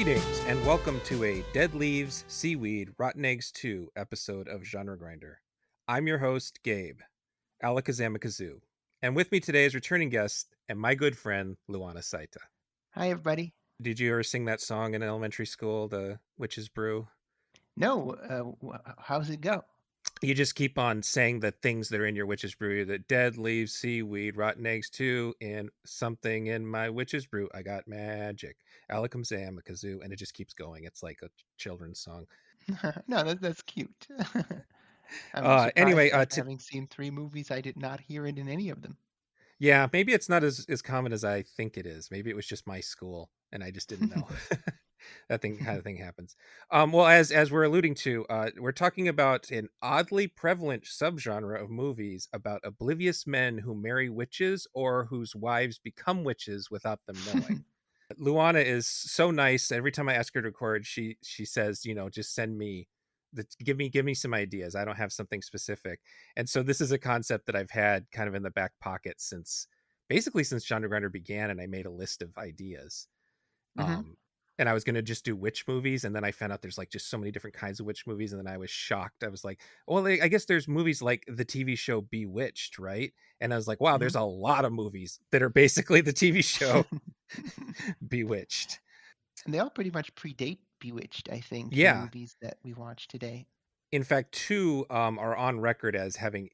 Greetings and welcome to a Dead Leaves, Seaweed, Rotten Eggs 2 episode of Genre Grinder. I'm your host, Gabe, Alakazamakazu, and with me today is returning guest and my good friend, Luana Saitta. Hi, everybody. Did you ever sing that song in elementary school, The Witch's Brew? No, how's it go? You just keep on saying the things that are in your witch's brew. The dead leaves, seaweed, rotten eggs too, and something in my witch's brew. I got magic. Alakazam, and it just keeps going. It's like a children's song. No, that's cute. I'm surprised Anyway, after having seen 3 movies, I did not hear it in any of them. yeah, maybe it's not as common as I think it is. Maybe it was just my school and I just didn't know. That kind of thing happens. Well, as we're alluding to, we're talking about an oddly prevalent subgenre of movies about oblivious men who marry witches or whose wives become witches without them knowing. Luana is so nice. Every time I ask her to record, she says, just send me give me some ideas. I don't have something specific. And so this is a concept that I've had kind of in the back pocket since Genre Grinder began, and I made a list of ideas. hmm And I was going to just do witch movies, and then I found out there's like just so many different kinds of witch movies, and then I was shocked. I was like, well, I guess there's movies like the TV show Bewitched, right? And I was like, wow, hmm there's a lot of movies that are basically the TV show Bewitched. And they all pretty much predate Bewitched, I think, the Yeah. movies that we watch today. In fact, two are on record as having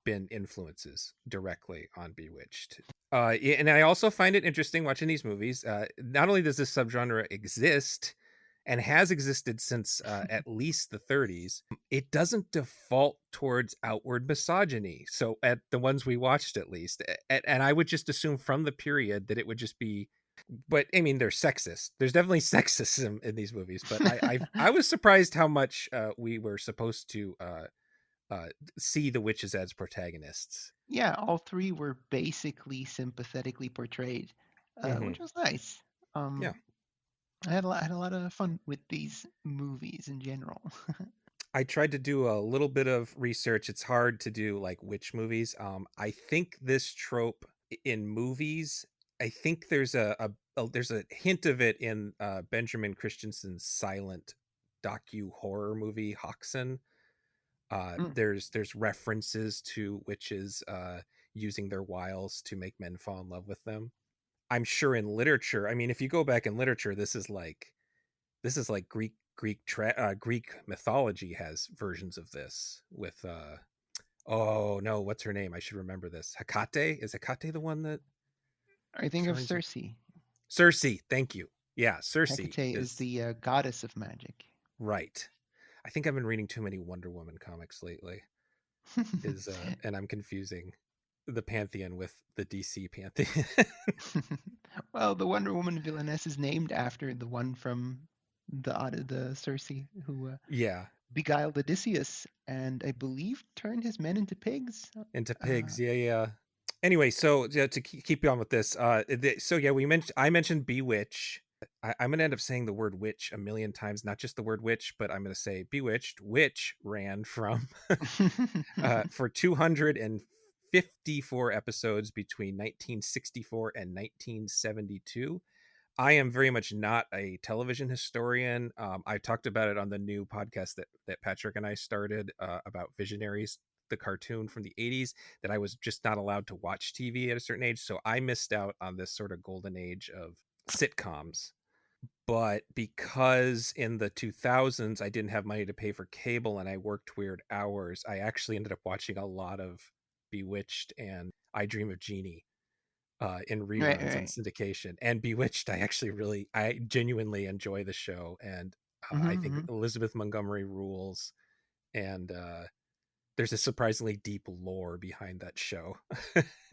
been influences directly on Bewitched. And I also find it interesting watching these movies. Not only does this subgenre exist and has existed since at least the 30s, it doesn't default towards outward misogyny. So, at the ones we watched, at least, and I would just assume from the period that it would just be. But I mean, they're sexist. There's definitely sexism in these movies. But I was surprised how much we were supposed to uh, see the witches as protagonists. Yeah, all 3 were basically sympathetically portrayed, Hmm. which was nice. Yeah. Um, I had a lot of fun with these movies in general. I tried to do a little bit of research. It's hard to do like witch movies. I think this trope in movies, I think there's a hint of it in Benjamin Christensen's silent docu horror movie Hoxton. Mm. There's references to witches using their wiles to make men fall in love with them. I'm sure in literature, I mean, if you go back in literature, this is like Greek mythology has versions of this with oh no, what's her name? I should remember this. Hecate? Is Hecate the one that I think of turns Circe. Circe? Thank you. Yeah, Circe Hecate is is the goddess of magic. right. I think I've been reading too many Wonder Woman comics lately. Is and I'm confusing the pantheon with the DC pantheon. Well, the Wonder Woman villainess is named after the one from the Circe who Yeah, beguiled Odysseus and I believe turned his men into pigs. into Uh, pigs. Yeah, yeah. Anyway, so yeah, to keep you on with this, so yeah, I mentioned Bewitch. I'm gonna end up saying the word witch a million times, not just the word witch, but I'm gonna say Bewitched, which ran from for 254 episodes between 1964 and 1972. I am very much not a television historian. I talked about it on the new podcast that Patrick and I started about Visionaries, the cartoon from the 80s, that I was just not allowed to watch TV at a certain age. So I missed out on this sort of golden age of sitcoms. But because in the 2000s, I didn't have money to pay for cable and I worked weird hours, I actually ended up watching a lot of Bewitched and I Dream of Jeannie in right, reruns and right. syndication. And Bewitched, I genuinely enjoy the show, and I think Mm-hmm. Elizabeth Montgomery rules. And there's a surprisingly deep lore behind that show.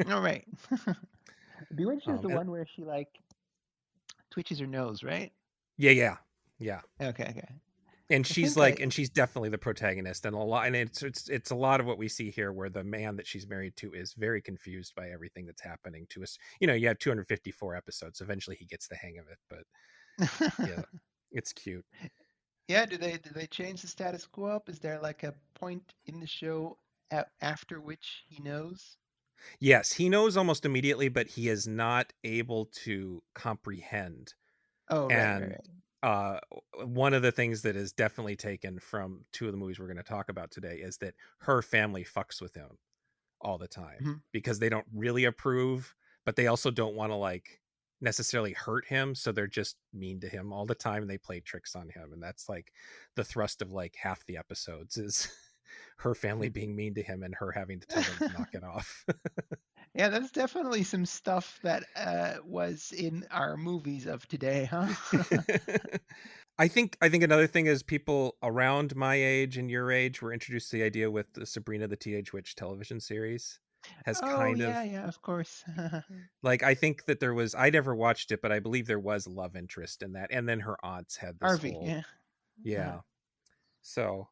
All right. Bewitched is the And, one where she like twitches her nose, right? yeah, yeah, yeah. Okay, okay. And I think I she's definitely the protagonist, and a lot, and it's a lot of what we see here, where the man that she's married to is very confused by everything that's happening to us. You have 254 episodes. Eventually, he gets the hang of it, but yeah, it's cute. Yeah, do they change the status quo up? Is there like a point in the show after which he knows? Yes, he knows almost immediately, but he is not able to comprehend. Oh, right, right, And right. uh one of the things that is definitely taken from two of the movies we're going to talk about today is that her family fucks with him all the time Mhm. because they don't really approve, but they also don't want to like necessarily hurt him, so they're just mean to him all the time and they play tricks on him, and that's like the thrust of like half the episodes is her family being mean to him and her having to tell them to knock it off. Yeah, that's definitely some stuff that was in our movies of today, huh? I think another thing is people around my age and your age were introduced to the idea with the Sabrina the Teenage Witch television series has Oh, kind yeah, of yeah, of course. like, I think that there was, I never watched it, but I believe there was love interest in that, and then her aunts had this Harvey, whole, yeah. Uh, yeah. So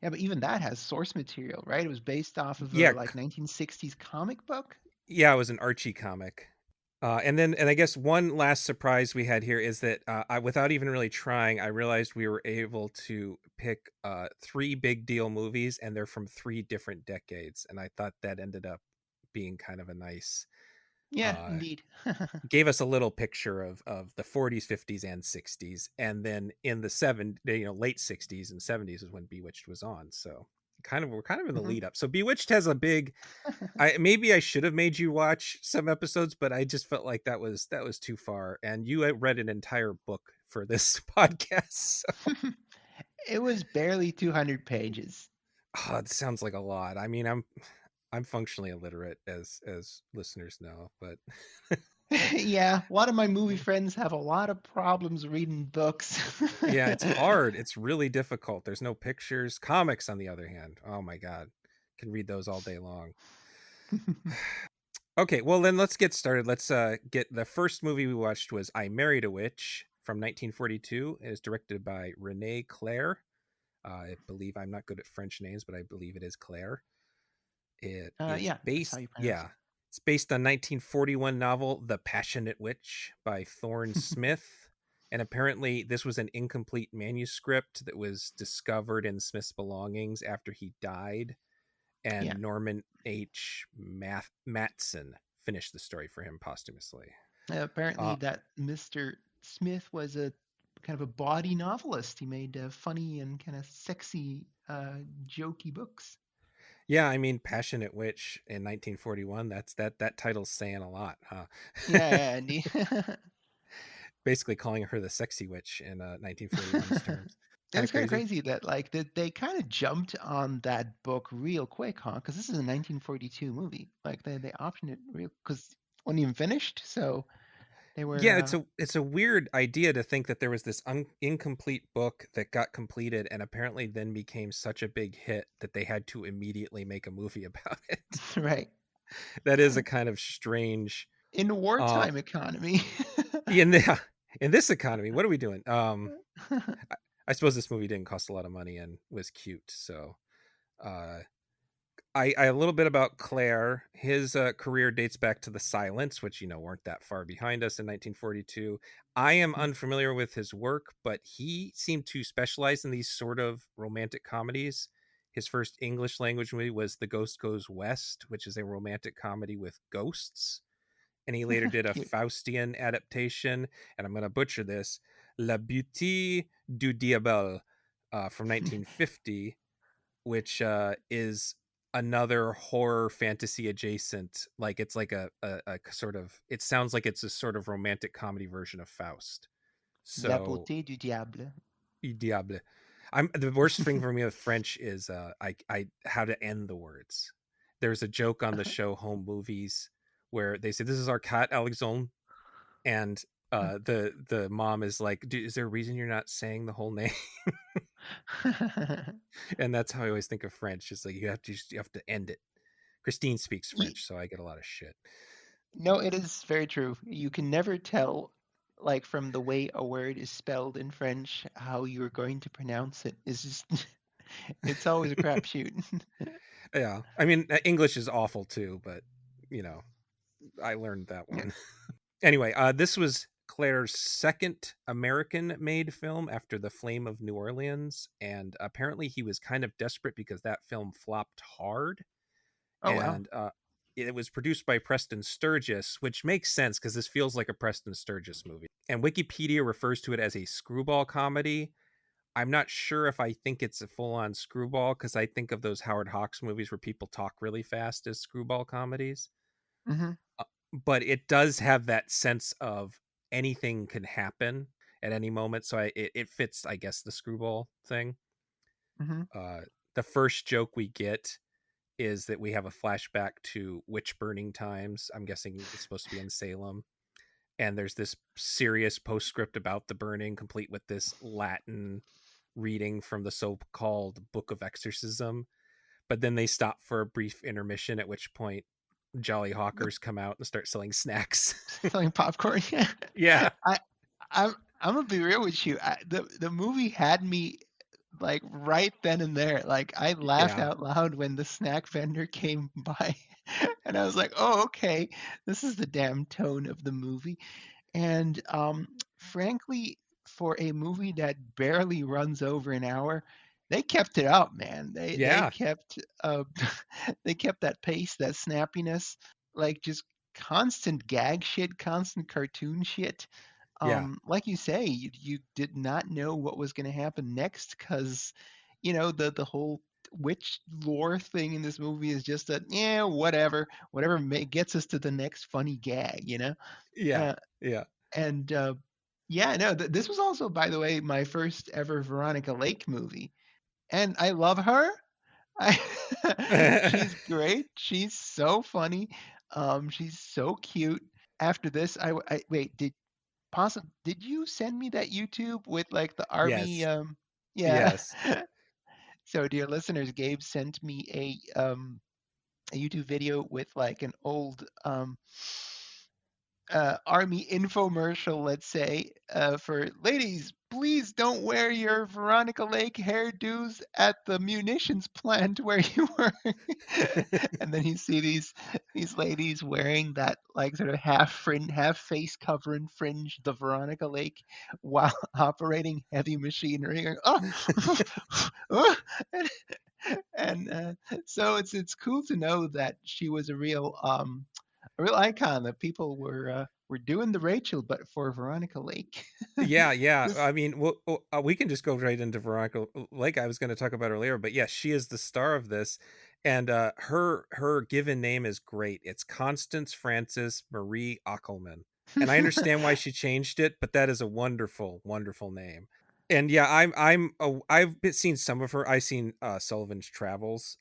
yeah, but even that has source material, right? It was based off of a yeah, like 1960s comic book. yeah, it was an Archie comic. And I guess one last surprise we had here is that I, without even really trying, I realized we were able to pick three big deal movies, and they're from three different decades. And I thought that ended up being kind of a nice, Yeah, uh, indeed. gave us a little picture of the 40s, 50s, and 60s. And then in the late 60s and 70s is when Bewitched was on. So kind of we're kind of in the Mhm. lead up. So Bewitched has a big, I maybe I should have made you watch some episodes, but I just felt like that was too far. And you had read an entire book for this podcast. So, It was barely 200 pages. oh, it sounds like a lot. I mean, I'm functionally illiterate, as listeners know, but Yeah, a lot of my movie friends have a lot of problems reading books. yeah, it's hard. It's really difficult. There's no pictures. Comics, on the other hand, oh my god, can read those all day long. Okay, well then let's get started. Let's get the first movie we watched was I Married a Witch from 1942. It is directed by René Clair. I believe, I'm not good at French names, but I believe it is Clair. It is Yeah, that's how based, you pronounce yeah, it. it's based on 1941 novel The Passionate Witch by Thorne Smith. And apparently, this was an incomplete manuscript that was discovered in Smith's belongings after he died, Yeah. and Norman H. Matson finished the story for him posthumously. Apparently, Uh, that Mr. Smith was a kind of a bawdy novelist. He made funny and kind of sexy, jokey books. yeah, I mean, Passionate Witch in 1941. That title's saying a lot, huh? Yeah, yeah, indeed. Basically calling her the sexy witch in 1941's terms. Kind of It's kind of crazy. crazy that like they kind of jumped on that book real quick, huh? Because this is a 1942 movie. Like they optioned it real because it wasn't even finished, so they were. Yeah, it's a weird idea to think that there was this incomplete book that got completed and apparently then became such a big hit that they had to immediately make a movie about it. Right. That is a kind of strange. In a Uh, wartime economy. in the in this economy, what are we doing? I, I suppose this movie didn't cost a lot of money and was cute, so uh I a little bit about Claire. His career dates back to The Silence, which weren't that far behind us in 1942. I am unfamiliar with his work, but he seemed to specialize in these sort of romantic comedies. His first English language movie was The Ghost Goes West, which is a romantic comedy with ghosts. And he later did a Cute. Faustian adaptation, and I'm going to butcher this, La Beauté du Diable, from 1950, which is another horror fantasy adjacent, like it's like a sort of, it sounds like it's a sort of romantic comedy version of Faust. La So beauté du diable. diable. I'm the worst thing for me with French is I how to end the words. There's a joke on the show Home Movies where they say, this is our cat Alexandre, and the mom is like, is there a reason you're not saying the whole name? And that's how I always think of French. It's like you have to end it. Christine speaks Ye- French, so I get a lot of shit. no, it is very true. You can never tell, like from the way a word is spelled in French, how you're going to pronounce it. It's just, it's always a crapshoot. Yeah, I mean, English is awful too, but you know, I learned that Yeah. one. Anyway, this was Claire's second American-made film after The Flame of New Orleans, and apparently he was kind of desperate because that film flopped hard. Oh, wow. And it was produced by Preston Sturges, which makes sense because this feels like a Preston Sturges movie. And Wikipedia refers to it as a screwball comedy. I'm not sure if I think it's a full-on screwball, because I think of those Howard Hawks movies where people talk really fast as screwball comedies. Hmm. Uh, but it does have that sense of anything can happen at any moment, so it fits, I guess, the screwball thing. Hmm. Uh, the first joke we get is that we have a flashback to witch burning times. I'm guessing it's supposed to be in Salem. And there's this serious postscript about the burning, complete with this Latin reading from the so-called Book of Exorcism. But then they stop for a brief intermission, at which point Jolly The Hawkers come out and start selling snacks. selling popcorn. Yeah, I I'm gonna be real with you. The movie had me like right then and there. Like I laughed yeah, out loud when the snack vendor came by, and I was like, "Oh, okay, this is the damn tone of the movie." And frankly, for a movie that barely runs over an hour, they kept it up, man. They yeah, kept they kept that pace, that snappiness, like just constant gag shit, constant cartoon shit. yeah, Like you say, you did not know what was going to happen next because, the whole witch lore thing in this movie is just a yeah, whatever gets us to the next funny gag, yeah, Uh, yeah. and yeah, no, this was also, by the way, my first ever Veronica Lake movie, and I love her. I, she's great. She's so funny. She's so cute. After this, wait. Did you send me that YouTube with like the army? Yes, Yeah. yes. So, dear listeners, Gabe sent me a YouTube video with like an old army infomercial, let's say, for ladies, please don't wear your Veronica Lake hairdos at the munitions plant where you were. And then you see these ladies wearing that like sort of half fringe, half face covering fringe, the Veronica Lake, while operating heavy machinery. Oh, oh, and, so it's cool to know that she was a real icon that people were doing the Rachel, but for Veronica Lake. Yeah, yeah. This, I mean, we can just go right into Veronica Lake. I was going to talk about her later, but yeah, she is the star of this, and her given name is great. It's Constance Frances Marie Ockelman, and I understand why she changed it, but that is a wonderful, wonderful name. And yeah, seen some of her. I've seen Sullivan's Travels,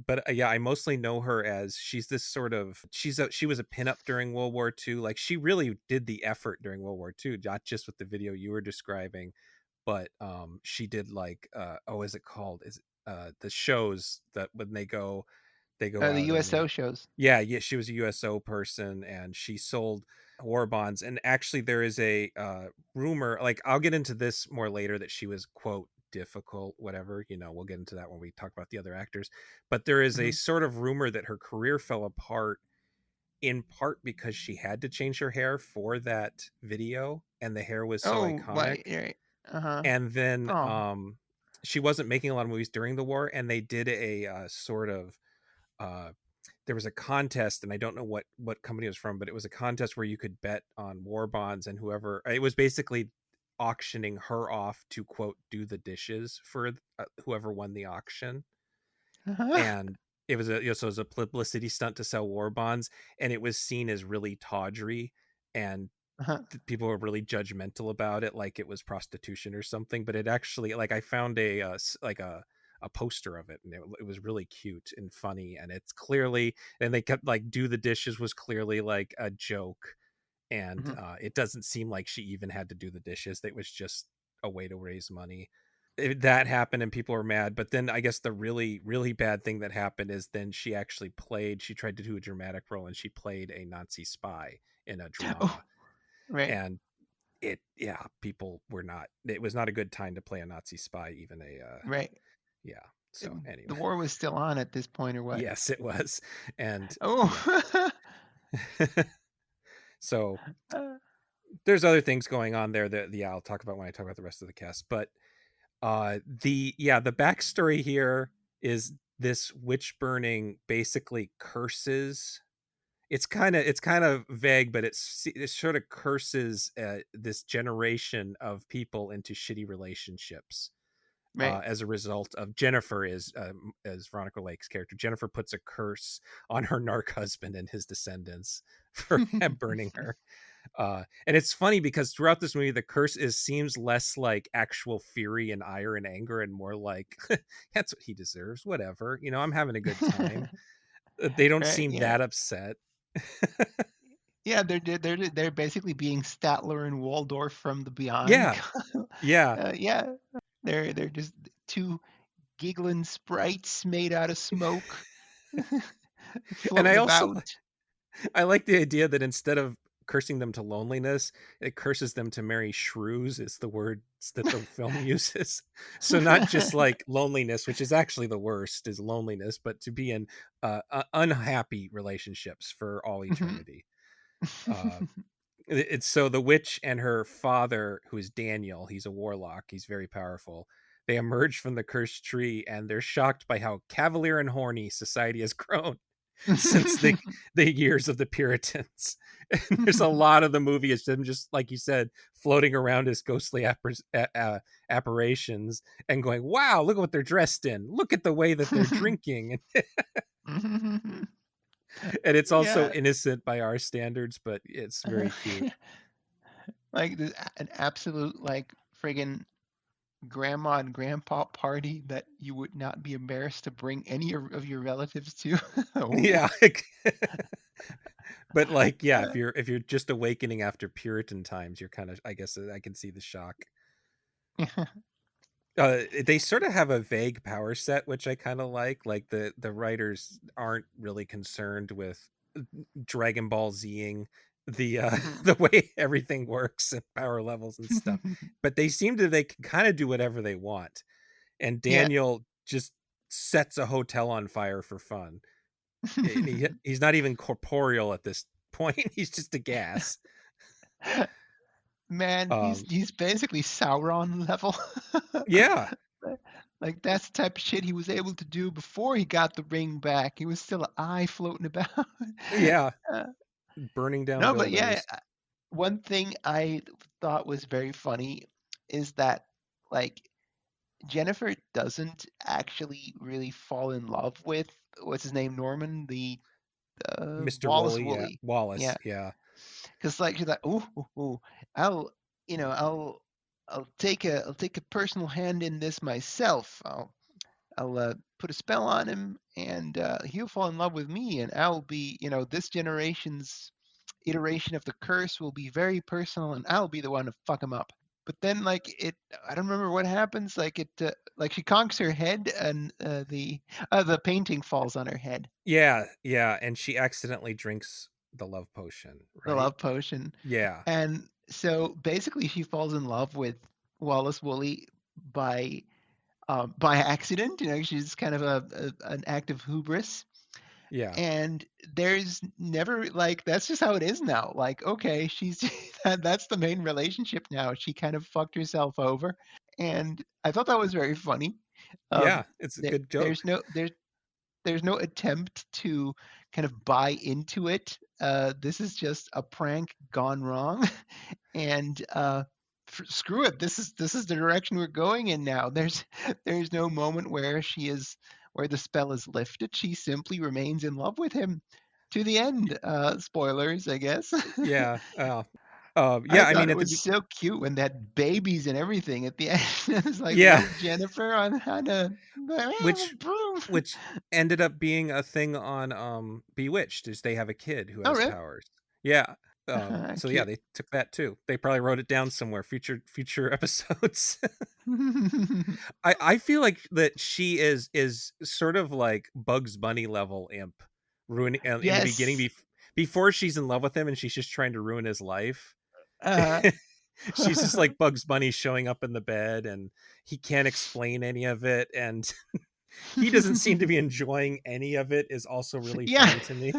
but yeah, I mostly know her as she's this sort of she was a pinup during World War II. Like she really did the effort during World War II, not just with the video you were describing, but she did like is it called? Is it the shows that when they go the out and USO they shows. yeah, yeah, she was a USO person and she sold war bonds. And actually, there is a rumor. Like, I'll get into this more later that she was quote difficult, whatever. We'll get into that when we talk about the other actors. But there is a Hmm. sort of rumor that her career fell apart in part because she had to change her hair for that video, and the hair was so Oh, iconic. right, right. Uh-huh. And then Oh. she wasn't making a lot of movies during the war, and they did a sort of uh there was a contest, and I don't know what company it was from, but it was a contest where you could bet on war bonds, and whoever it was basically auctioning her off to quote do the dishes for whoever won the auction. Uh-huh. And it was so it was a publicity stunt to sell war bonds, and it was seen as really tawdry, and Uh-huh. people were really judgmental about it, like it was prostitution or something. But it actually, like, I found like a poster of it, and it was really cute and funny, and it's clearly, and they kept like do the dishes was clearly like a joke, and Hmm. it doesn't seem like she even had to do the dishes. It was just a way to raise money. That happened and people were mad. But then I guess the really really bad thing that happened is then she tried to do a dramatic role, and she played a Nazi spy in a Oh, drama. right. And people were not, it was not a good time to play a Nazi spy, even Right. yeah. So And anyway, the war was still on at this point, or what? yes, it was. And yeah. Oh. So Uh, there's other things going on there that, yeah, I'll talk about when I talk about the rest of the cast. But the backstory here is this witch burning basically curses it's kind of vague, but it sort of curses this generation of people into shitty relationships Right. as a result of Jennifer is as Veronica Lake's character. Jennifer puts a curse on her narc husband and his descendants for burning her. And it's funny because throughout this movie, the curse seems less like actual fury and ire and anger, and more like that's what he deserves. Whatever, I'm having a good time. They don't Right. seem Yeah. that upset. Yeah. They're basically being Statler and Waldorf from the Beyond. Yeah, yeah. Yeah. They're just two giggling sprites made out of smoke And floating about. I like the idea that instead of cursing them to loneliness, it curses them to marry shrews, is the words that the film uses. So not just like loneliness, which is actually the worst, is loneliness, but to be in unhappy relationships for all Mhm. eternity. Uh, it's so the witch and her father, who is Daniel, he's a warlock, he's very powerful. They emerge from the cursed tree and they're shocked by how cavalier and horny society has grown since the years of the Puritans. And there's a lot of the movie is them just like you said, floating around as ghostly apparitions and going, "Wow, look at what they're dressed in! Look at the way that they're drinking!" And it's also Yeah. innocent by our standards, but it's very cute. Like an absolute like friggin' grandma and grandpa party that you would not be embarrassed to bring any of your relatives to. Ooh. Yeah, but like, yeah, Uh, if you're just awakening after Puritan times, you're kind of, I guess, I can see the shock. They sort of have a vague power set, which I kind of like. Like the writers aren't really concerned with Dragon Ball Zing mhm. the way everything works and power levels and stuff, but they can kind of do whatever they want. And Yeah. Daniel just sets a hotel on fire for fun. And he's not even corporeal at this point. He's just a gas. Man, Um, he's basically Sauron level. yeah, Like that's the type of shit he was able to do before he got the ring back. He was still an eye floating about. yeah, Uh, burning down no, but yeah, buildings. one thing I thought was very funny is that like Jennifer doesn't actually really fall in love with what's his name, Norman, the Mr. Wallace Woolley, yeah, Woolley. Wallace, Yeah, yeah, because like she's like, ooh, ooh, ooh, I'll, I'll take a personal hand in this myself. I'll put a spell on him, and he'll fall in love with me, and I'll be, this generation's iteration of the curse will be very personal, and I'll be the one to fuck him up. But then, like I don't remember what happens. Like she conks her head, and the painting falls on her head, yeah, yeah. And she accidentally drinks the love potion, the right? love potion, Yeah, and so basically she falls in love with Wallace Woolley by by accident. She's kind of an act of hubris, yeah, and there's never like that's just how it is now. Like, okay, she's that's the main relationship now. She kind of fucked herself over, and I thought that was very funny. yeah. It's a There, good there's joke. no there's no attempt to kind of buy into it. This is just a prank gone wrong, and screw it. This is the direction we're going in now. There's no moment where where the spell is lifted. She simply remains in love with him to the end. Spoilers, I guess. Yeah, I yeah. I thought mean, it was so cute when they had babies and everything at the end. It's like yeah, little Jennifer on a which broom. which ended up being a thing on Bewitched, is they have a kid who Oh, has really? powers. Yeah. So yeah, Cute. they took that too. They probably wrote it down somewhere, future episodes. I feel like that she is sort of like Bugs Bunny level imp, ruining in the beginning, Yes. before she's in love with him and she's just trying to ruin his life. Uh, She's just like Bugs Bunny showing up in the bed and he can't explain any of it, and he doesn't seem to be enjoying any of it, is also really yeah. funny to me.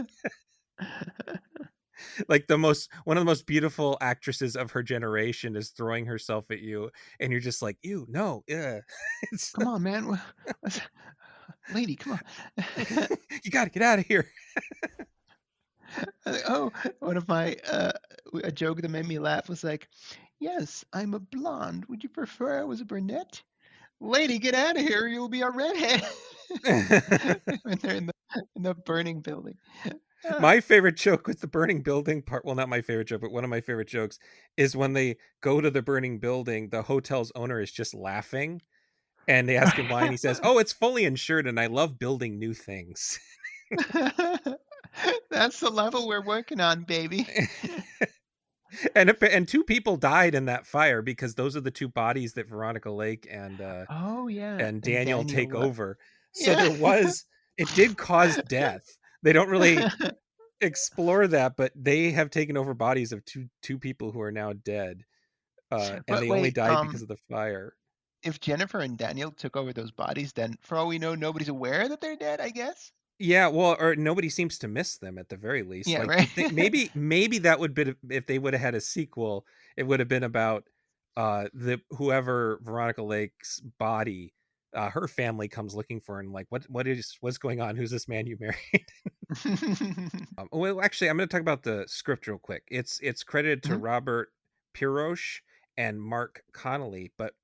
Like the most one of the most beautiful actresses of her generation is throwing herself at you and you're just like, ew, no, yeah. It's Come on, man. Lady, come on. you gotta get out of here. Oh, one of my a joke that made me laugh was like, "Yes, I'm a blonde. Would you prefer I was a brunette?" Lady, get out of here! You'll be a redhead. When they're in the burning building. Ah. My favorite joke with the burning building part, well, not my favorite joke, but one of my favorite jokes is when they go to the burning building, the hotel's owner is just laughing, and they ask him why, and he says, "Oh, it's fully insured, and I love building new things." That's the level we're working on, baby. And two people died in that fire because those are the two bodies that Veronica Lake Oh yeah, and and Daniel Daniel take left. over. So Yeah. it did cause death. They don't really explore that, but they have taken over bodies of two people who are now dead. And But they only wait, died because of the fire. if Jennifer and Daniel took over those bodies, then for all we know, nobody's aware that they're dead, I guess? Yeah, well, or nobody seems to miss them at the very least. Yeah, Like right? you'd think maybe that would be if they would have had a sequel, it would have been about the whoever Veronica Lake's body, her family comes looking for, and like what's going on? Who's this man you married? Well, actually, I'm going to talk about the script real quick. It's credited to Mhm. Robert Pirosh and Mark Connolly, but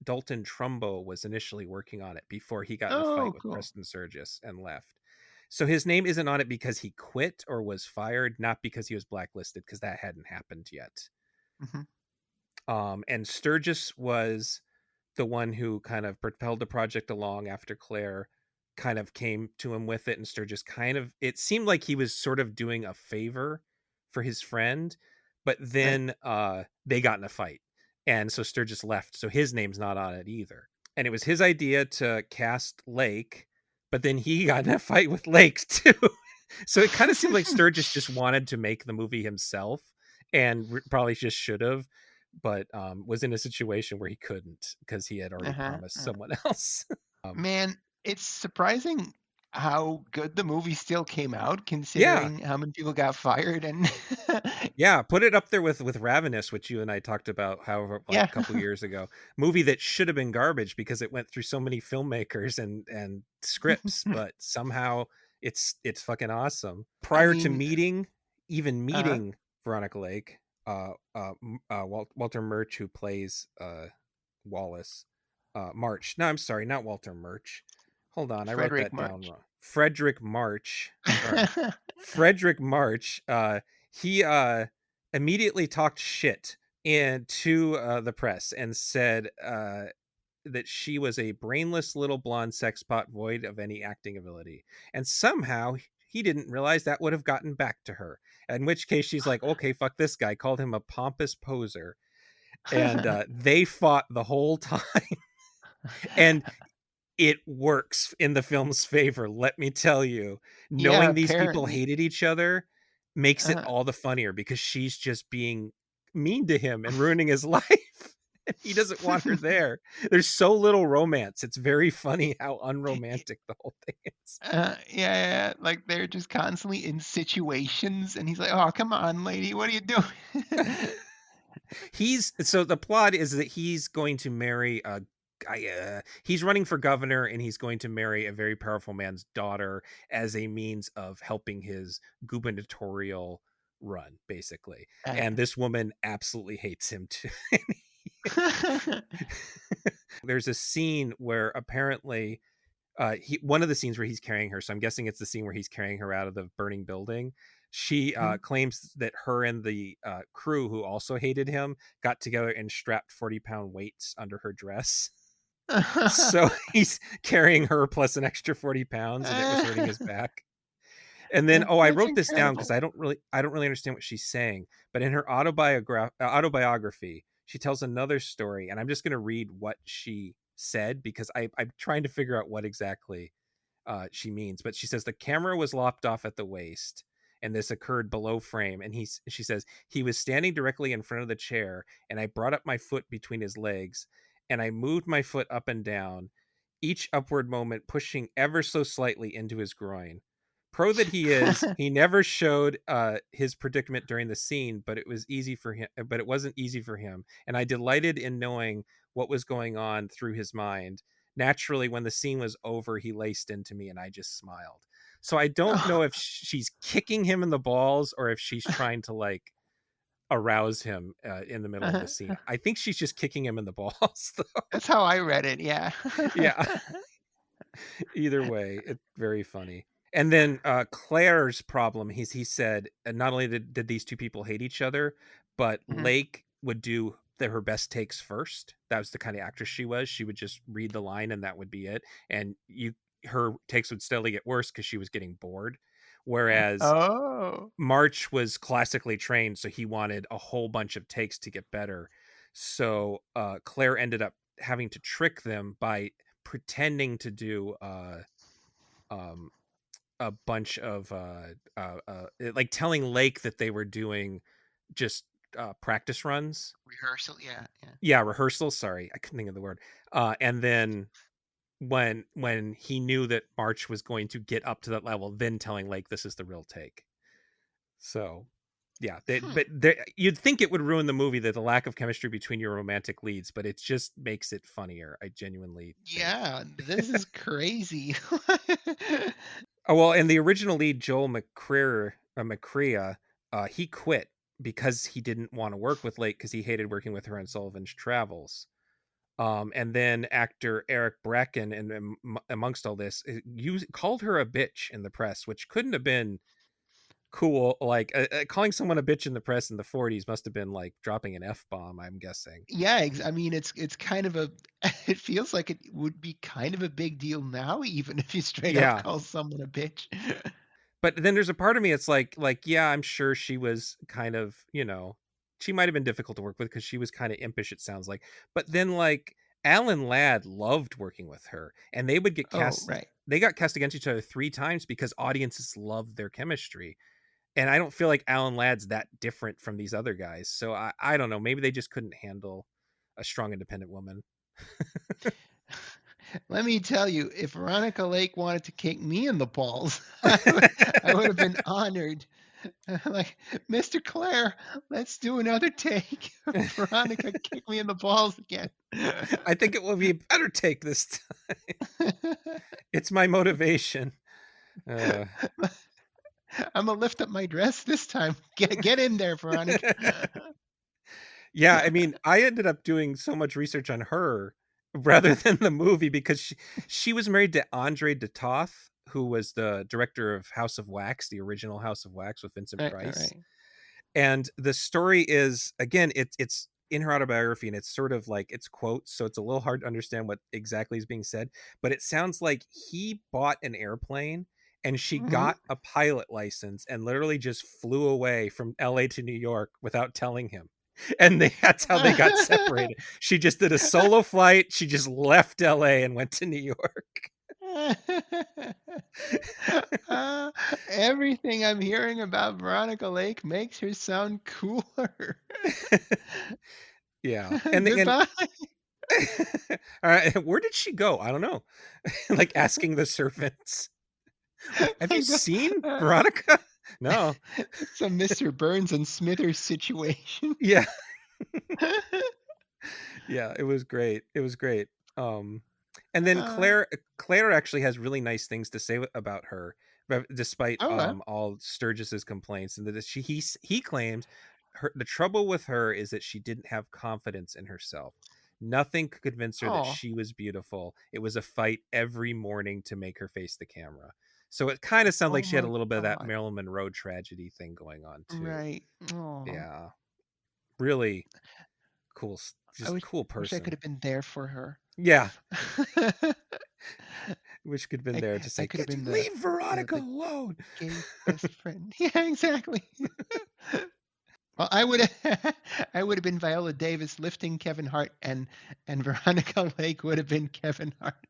Dalton Trumbo was initially working on it before he got in a fight Oh, with cool. Preston Sturges and left. So his name isn't on it because he quit or was fired, not because he was blacklisted, because that hadn't happened yet. Mhm. And Sturgis was the one who kind of propelled the project along after Claire kind of came to him with it, and Sturgis kind of, it seemed like he was sort of doing a favor for his friend, but Right. then they got in a fight, and so Sturgis left, so his name's not on it either. And it was his idea to cast Lake, but then he got in a fight with Lake too. So it kind of seemed like Sturgis just wanted to make the movie himself, and probably just should have, but was in a situation where he couldn't because he had already Uh-huh, promised someone else. um, Man, it's surprising how good the movie still came out yeah, considering how many people got fired and yeah, put it up there with Ravenous, which you and I talked about, however, like yeah. a couple years ago. Movie that should have been garbage because it went through so many filmmakers and scripts, but somehow it's fucking awesome. I Prior to mean, even uh meeting Veronica Lake, Walter Murch, who plays Wallace, March. No, I'm sorry, not Walter Murch. Hold on, I wrote Frederick that down March. wrong. Frederick March. Sorry, Frederick March. He immediately talked shit into the press and said that she was a brainless little blonde sexpot void of any acting ability, and somehow he didn't realize that would have gotten back to her. In which case, she's like, "Okay, fuck this guy." Called him a pompous poser, and they fought the whole time. And it works in the film's favor, let me tell you. Yeah, Knowing these people apparently. hated each other makes it Uh, all the funnier because she's just being mean to him and ruining his life. And he doesn't want her there. There's so little romance. It's very funny how unromantic the whole thing is. yeah, yeah, like, they're just constantly in situations, and he's like, "Oh, come on, lady, what are you doing?" He's so the plot is that he's going to marry a guy. He's running for governor, and he's going to marry a very powerful man's daughter as a means of helping his gubernatorial run, basically. And this woman absolutely hates him too. There's a scene where apparently he one of the scenes where he's carrying her, so I'm guessing it's the scene where he's carrying her out of the burning building. She Mhm. claims that her and the crew, who also hated him, got together and strapped 40-pound weights under her dress. So he's carrying her plus an extra 40 pounds, and it was hurting his back. And then, I That's wrote this down because incredible. I don't really understand what she's saying. But in her autobiography, she tells another story, and I'm just going to read what she said because I'm trying to figure out what exactly she means. But she says the camera was lopped off at the waist, and this occurred below frame. And she says he was standing directly in front of the chair, and I brought up my foot between his legs, and I moved my foot up and down, each upward moment pushing ever so slightly into his groin. Pro that he is, he never showed his predicament during the scene, but it was easy for him. But it wasn't easy for him, and I delighted in knowing what was going on through his mind. Naturally, when the scene was over, he laced into me, and I just smiled. So I don't Oh, know if she's kicking him in the balls or if she's trying to like arouse him in the middle of the scene. I think she's just kicking him in the balls. that's how I read it. Yeah. Yeah. Either way, it's very funny. And then Claire's problem, he said, not only did these two people hate each other, but Mhm. Lake would do her best takes first. That was the kind of actress she was. She would just read the line and that would be it. And her takes would steadily get worse because she was getting bored. Whereas Oh. March was classically trained, so he wanted a whole bunch of takes to get better. So Claire ended up having to trick them by pretending to do um, a bunch of like telling Lake that they were doing just practice runs. Rehearsal. Yeah. Yeah. Yeah, rehearsals. Sorry, I couldn't think of the word. And then when he knew that March was going to get up to that level, then telling Lake this is the real take. So yeah, Hmm. you'd think it would ruin the movie that the lack of chemistry between your romantic leads, but it just makes it funnier. I genuinely think. Yeah. This is crazy. Oh well, and the original lead, Joel McCrea, he quit because he didn't want to work with Lake because he hated working with her on Sullivan's Travels. And then actor Eric Bracken, and amongst all this, you called her a bitch in the press, which couldn't have been cool. Like calling someone a bitch in the press in the '40s must have been like dropping an F bomb. I'm guessing. Yeah, I mean, it's kind of a it feels like it would be kind of a big deal now, even if you straight up Yeah, call someone a bitch. but then there's a part of me it's like yeah, I'm sure she was kind of, she might have been difficult to work with because she was kind of impish, it sounds like. But then like Alan Ladd loved working with her, and Oh, right. they got cast against each other 3 times because audiences loved their chemistry. And I don't feel like Alan Ladd's that different from these other guys, so I don't know, maybe they just couldn't handle a strong independent woman. Let me tell you, if Veronica Lake wanted to kick me in the balls, I would have been honored. Like, Mr. Claire, let's do another take. Veronica, kick me in the balls again. I think it will be a better take this time. It's my motivation. uh I'm gonna lift up my dress this time. Get in there, Veronica. Yeah, I mean, I ended up doing so much research on her rather than the movie because she was married to Andre de Toth, who was the director of House of Wax, the original House of Wax with Vincent Right, all Price. right. And the story is, again, it's in her autobiography, and it's sort of like it's quotes, so it's a little hard to understand what exactly is being said, but it sounds like he bought an airplane and she Mhm. got a pilot license and literally just flew away from LA to New York without telling him. And that's how they got separated. She just did a solo flight. She just left LA and went to New York. Uh, Everything I'm hearing about Veronica Lake makes her sound cooler. Yeah. And Goodbye. all right, where did she go? I don't know. Like asking the servants, have you Like the, seen uh, Veronica? No. some Mr. Burns and Smithers situation. Yeah. Yeah, it was great. It was great. Um and then Uh, Claire actually has really nice things to say about her, despite okay. all Sturgis's complaints, and that he claims the trouble with her is that she didn't have confidence in herself. Nothing could convince her that Oh, she was beautiful. It was a fight every morning to make her face the camera. So it kind of sounds oh like she had a my little bit of that God. Marilyn Monroe tragedy thing going on too. Right. Oh, Yeah, really cool, I just cool wish I could person. have been there for her. Yeah, wish could have been I there to I say, could have "Get been leave Veronica the alone." gay best friend. Yeah, exactly. Well, I would have been Viola Davis lifting Kevin Hart, and Veronica Lake would have been Kevin Hart.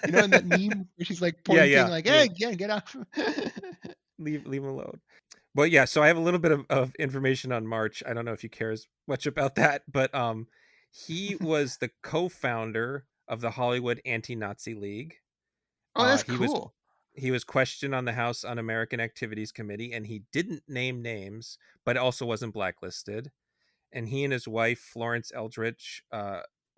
You know, in that meme where she's like Yeah, pointing, yeah, like, yeah. "Hey, yeah, get off." Leave him alone. But yeah, so I have a little bit of information on March. I don't know if you care as much about that, but he was the co-founder of the Hollywood Anti-Nazi League. Oh, that's He was cool. questioned on the House Un-American Activities Committee, and he didn't name names, but also wasn't blacklisted. And he and his wife Florence Eldridge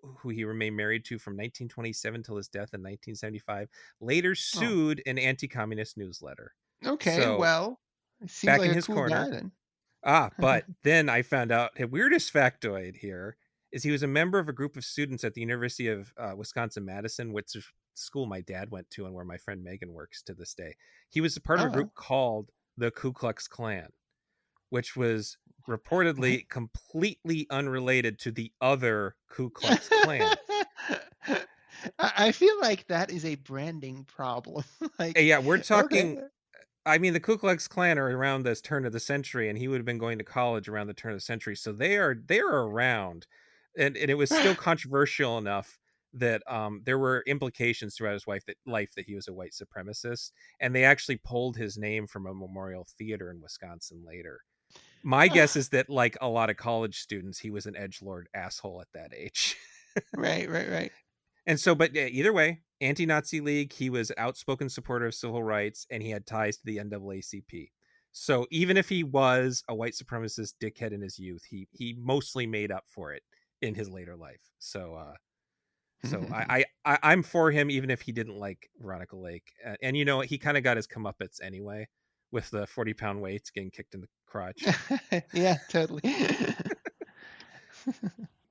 who he remained married to from 1927 till his death in 1975, later Oh, sued an anti-communist newsletter. okay. So Well, it seems back like in a his cool guy corner. then. But then I found out the weirdest factoid here is he was a member of a group of students at the University of Wisconsin Madison, which is the school my dad went to and where my friend Megan works to this day. He was a part of a group Oh, called the Ku Klux Klan, which was what? reportedly completely unrelated to the other Ku Klux Klan. I feel like that is a branding problem. Like, Yeah, we're okay. talking. I mean, the Ku Klux Klan are around this turn of the century, and he would have been going to college around the turn of the century, so they are around, and it was still controversial enough that there were implications throughout his life that he was a white supremacist, and they actually pulled his name from a memorial theater in Wisconsin later. My guess is that, like a lot of college students, he was an edgelord asshole at that age. Right, right, right. And so, but yeah, either way, anti-Nazi League, he was outspoken supporter of civil rights, and he had ties to the NAACP. So even if he was a white supremacist dickhead in his youth, he mostly made up for it in his later life. So I'm for him, even if he didn't like Veronica Lake. And you know he kind of got his comeuppance anyway, with the 40-pound weights getting kicked in the crotch. Yeah, totally.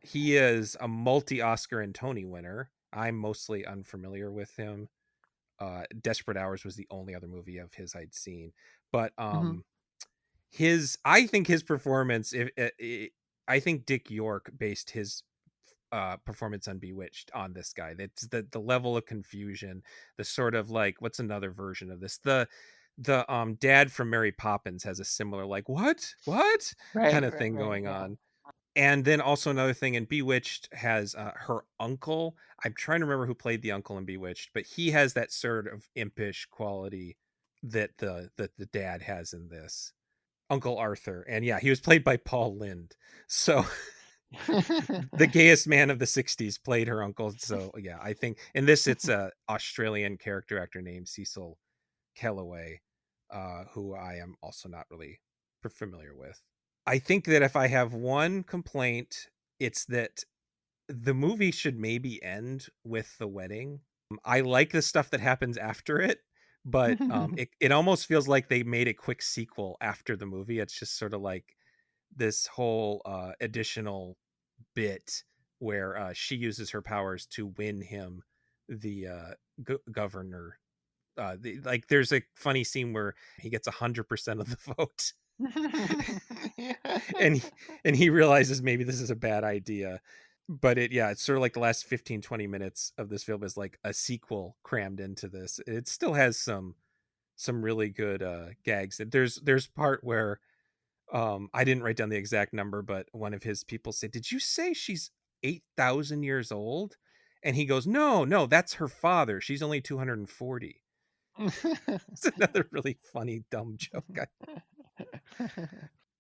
He is a multi-Oscar and Tony winner. I'm mostly unfamiliar with him. Desperate Hours was the only other movie of his I'd seen, but Mhm. his I think his performance, I think Dick York based his performance on Bewitched on this guy. That's the level of confusion, the sort of like, what's another version of this, the dad from Mary Poppins has a similar like what kind Right, of right, thing right, going yeah. on. And then also another thing in Bewitched has her uncle. I'm trying to remember who played the uncle in Bewitched, but he has that sort of impish quality that the dad has in this, Uncle Arthur. And yeah, he was played by Paul Lind. So the gayest man of the 60s played her uncle. So yeah, I think in this it's a Australian character actor named Cecil Kellaway, who I am also not really familiar with. I think that if I have one complaint, it's that the movie should maybe end with the wedding. I like the stuff that happens after it, but it almost feels like they made a quick sequel after the movie. It's just sort of like this whole additional bit where she uses her powers to win him the governor. Like there's a funny scene where he gets 100% of the vote, and he, and he realizes maybe this is a bad idea. But it's sort of like the last 15-20 minutes of this film is like a sequel crammed into this. It still has some really good gags. There's part where I didn't write down the exact number, but one of his people said, "Did you say she's 8,000 years old?" And he goes, "No, that's her father. She's only 240." It's another really funny dumb joke.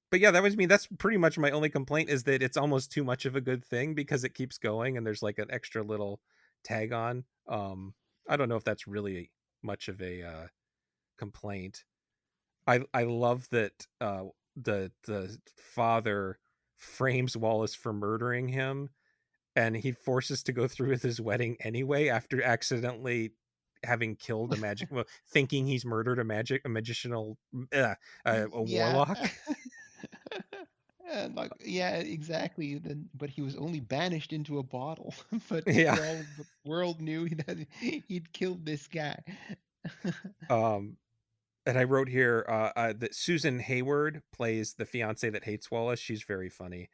But yeah, that was me. That's pretty much my only complaint, is that it's almost too much of a good thing because it keeps going and there's like an extra little tag on. I don't know if that's really much of a complaint. I love that the father frames Wallace for murdering him, and he forces to go through with his wedding anyway after accidentally having killed a magic, well, thinking he's murdered a magicianal, a Yeah. warlock. And like, yeah, exactly. Then, but he was only banished into a bottle. But Yeah. all the world knew that he'd killed this guy. um and I wrote here that Susan Hayward plays the fiance that hates Wallace. She's very funny.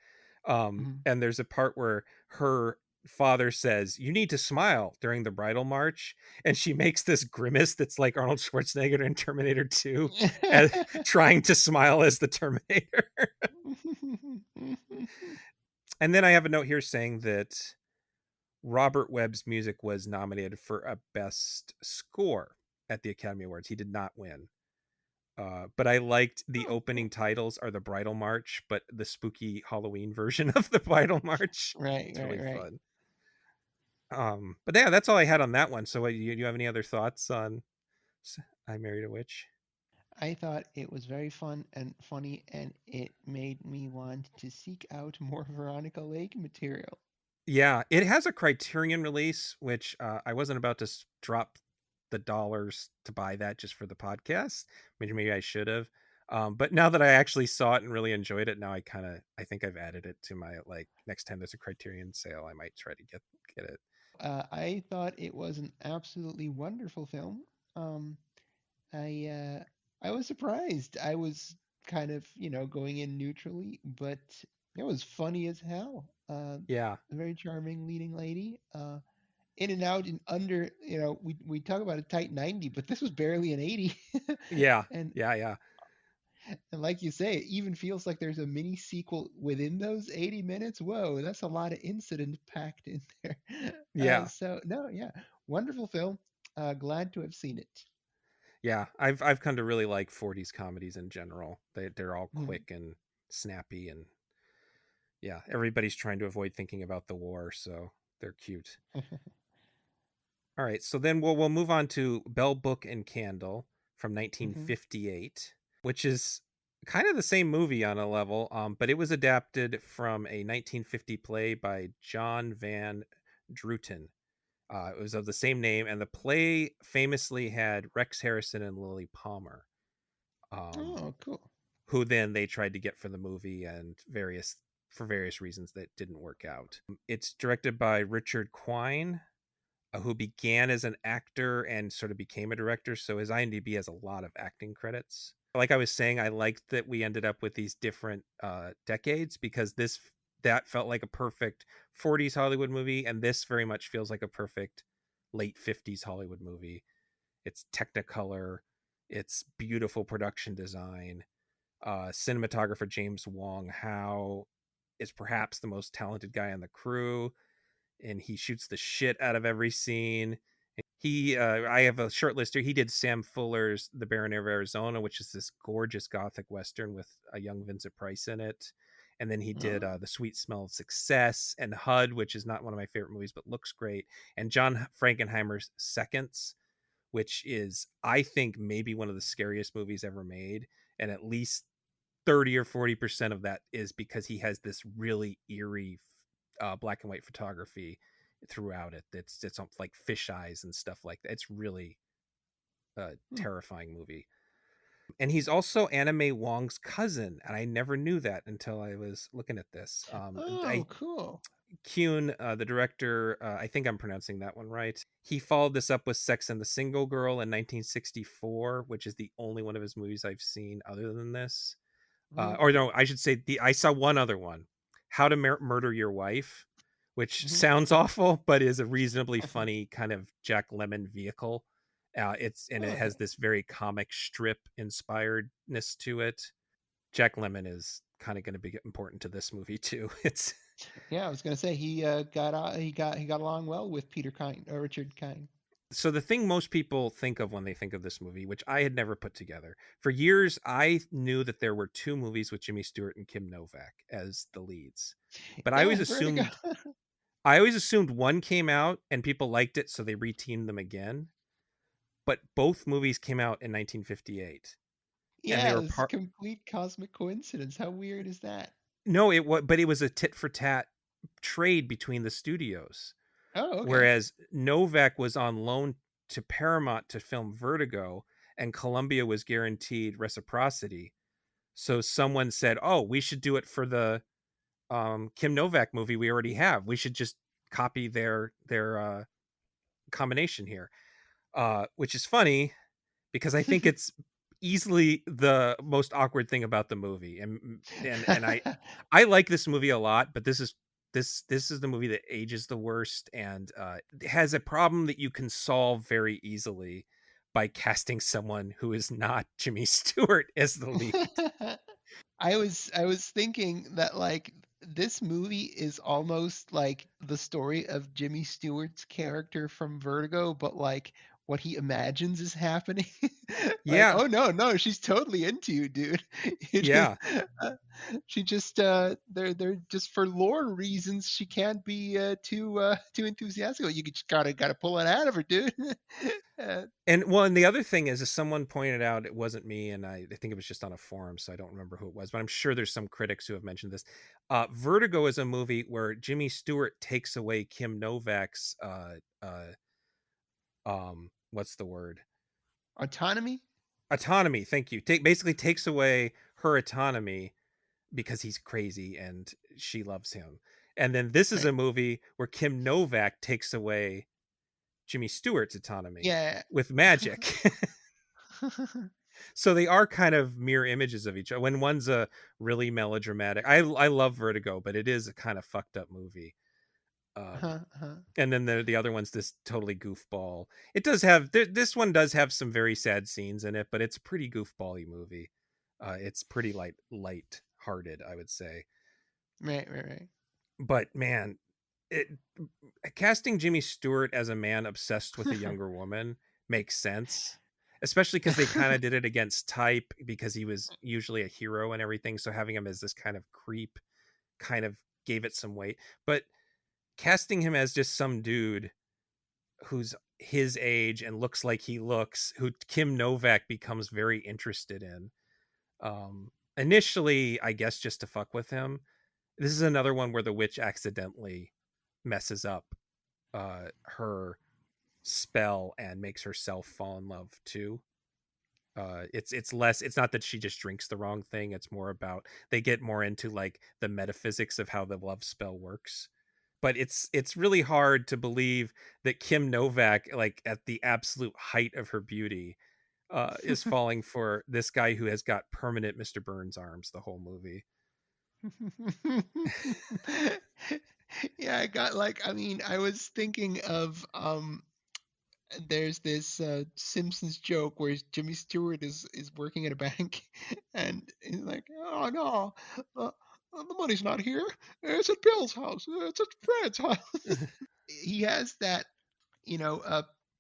Mhm. And there's a part where her father says, "You need to smile during the bridal march," and she makes this grimace that's like Arnold Schwarzenegger in Terminator 2, as, trying to smile as the Terminator. And then I have a note here saying that Robert Webb's music was nominated for a Best Score at the Academy Awards. He did not win. But I liked the Oh, cool. opening titles are the Bridal March, but the spooky Halloween version of the Bridal March. Right, It's right, really right. fun. But yeah, that's all I had on that one. So, you have any other thoughts on I Married a Witch? I thought it was very fun and funny, and it made me want to seek out more Veronica Lake material. Yeah, it has a Criterion release, which I wasn't about to drop the dollars to buy that just for the podcast. Maybe I should have. But now that I actually saw it and really enjoyed it, now I think I've added it to my like next time there's a Criterion sale, I might try to get it. I thought it was an absolutely wonderful film. Um, I uh, I was surprised. I was kind of, going in neutrally, but it was funny as hell. Yeah, A very charming leading lady. In and out in under, we talk about a tight 90, but this was barely an 80. yeah, and yeah, and like you say, it even feels like there's a mini sequel within those 80 minutes. Whoa, that's a lot of incident packed in there. yeah, So no, yeah, wonderful film. Glad to have seen it. yeah. I've come to really like 40s comedies in general. They're all Mhm. quick and snappy, and yeah, everybody's trying to avoid thinking about the war, so they're cute. All right, so then we'll move on to Bell, Book and Candle from Mhm. 1958, which is kind of the same movie on a level, but it was adapted from a 1950 play by John Van Druten. It was of the same name, and the play famously had Rex Harrison and Lily Palmer, um, Oh, cool. who then they tried to get for the movie, and various reasons that didn't work out. It's directed by Richard Quine, who began as an actor and sort of became a director. So his IMDb has a lot of acting credits. Like I was saying, I liked that we ended up with these different decades because that felt like a perfect 40s Hollywood movie, and this very much feels like a perfect late 50s Hollywood movie. It's Technicolor, it's beautiful production design. Cinematographer James Wong Howe is perhaps the most talented guy on the crew, and he shoots the shit out of every scene. I have a short list here. He did Sam Fuller's The Baron of Arizona, which is this gorgeous gothic western with a young Vincent Price in it. And then he did Oh. The Sweet Smell of Success and HUD, which is not one of my favorite movies, but looks great. And John Frankenheimer's Seconds, which is, I think, maybe one of the scariest movies ever made. And at least 30 or 40% of that is because he has this really eerie black and white photography throughout it. It's like fish eyes and stuff like that. It's really a Hmm. terrifying movie. And he's also Anime Wong's cousin, and I never knew that until I was looking at this. Oh, cool. Quine, the director, I think I'm pronouncing that one right. He followed this up with Sex and the Single Girl in 1964, which is the only one of his movies I've seen other than this. Or Okay. no, I should say I saw one other one, How to Murder Your Wife, which Mhm. sounds awful, but is a reasonably funny kind of Jack Lemmon vehicle. It has Okay. this very comic strip inspiredness to it. Jack Lemmon is kind of going to be important to this movie too. It's Yeah, I was gonna say he got along well with Peter Kine or Richard Kine. so the thing most people think of when they think of this movie, which I had never put together. For years, I knew that there were two movies with Jimmy Stewart and Kim Novak as the leads. But Yeah, Vertigo. I always assumed one came out and people liked it, so they reteamed them again. But both movies came out in 1958, and they Yeah, were this is a part. complete cosmic coincidence. How weird is that? No, it was, but it was a tit for tat trade between the studios. Oh, okay. Whereas Novak was on loan to Paramount to film Vertigo, and Columbia was guaranteed reciprocity. So someone said, "Oh, we should do it for the Kim Novak movie we already have. We should just copy their combination here," which is funny because I think it's easily the most awkward thing about the movie. And I like this movie a lot, but this is the movie that ages the worst, and it has a problem that you can solve very easily by casting someone who is not Jimmy Stewart as the lead. I was thinking that like this movie is almost like the story of Jimmy Stewart's character from Vertigo, but like what he imagines is happening. Like, Yeah, oh no, no, she's totally into you, dude. You just, yeah. uh, she just, they're just for lore reasons. She can't be too enthusiastic. You just gotta pull it out of her, dude. uh, And well, and the other thing is someone pointed out, it wasn't me, and I think it was just on a forum, so I don't remember who it was, but I'm sure there's some critics who have mentioned this. Vertigo is a movie where Jimmy Stewart takes away Kim Novak's what's the word? Autonomy. Autonomy. Thank you. Basically takes away her autonomy because he's crazy and she loves him. And then this is Right. a movie where Kim Novak takes away Jimmy Stewart's autonomy Yeah. with magic. So they are kind of mirror images of each other. When one's a really melodramatic, I love Vertigo, but it is a kind of fucked up movie. Uh-huh, uh-huh. And then the other one's this totally goofball. It does have this one does have some very sad scenes in it, but it's a pretty goofball-y movie. It's pretty light hearted, I would say. Right, right, right. But man, it casting Jimmy Stewart as a man obsessed with a younger woman makes sense. Especially because they kind of did it against type because he was usually a hero and everything. So having him as this kind of creep kind of gave it some weight. But casting him as just some dude who's his age and looks like he looks, who Kim Novak becomes very interested in. Initially, I guess just to fuck with him. This is another one where the witch accidentally messes up her spell and makes herself fall in love too. It's less, it's not that she just drinks the wrong thing, it's more about they get more into like the metaphysics of how the love spell works. But it's really hard to believe that Kim Novak, like at the absolute height of her beauty, is falling for this guy who has got permanent Mr. Burns arms the whole movie. Yeah, I got like, I mean, I was thinking of there's this Simpsons joke where Jimmy Stewart is working at a bank and he's like, "Oh no, the money's not here. It's at Bill's house. It's at Fred's house." He has that,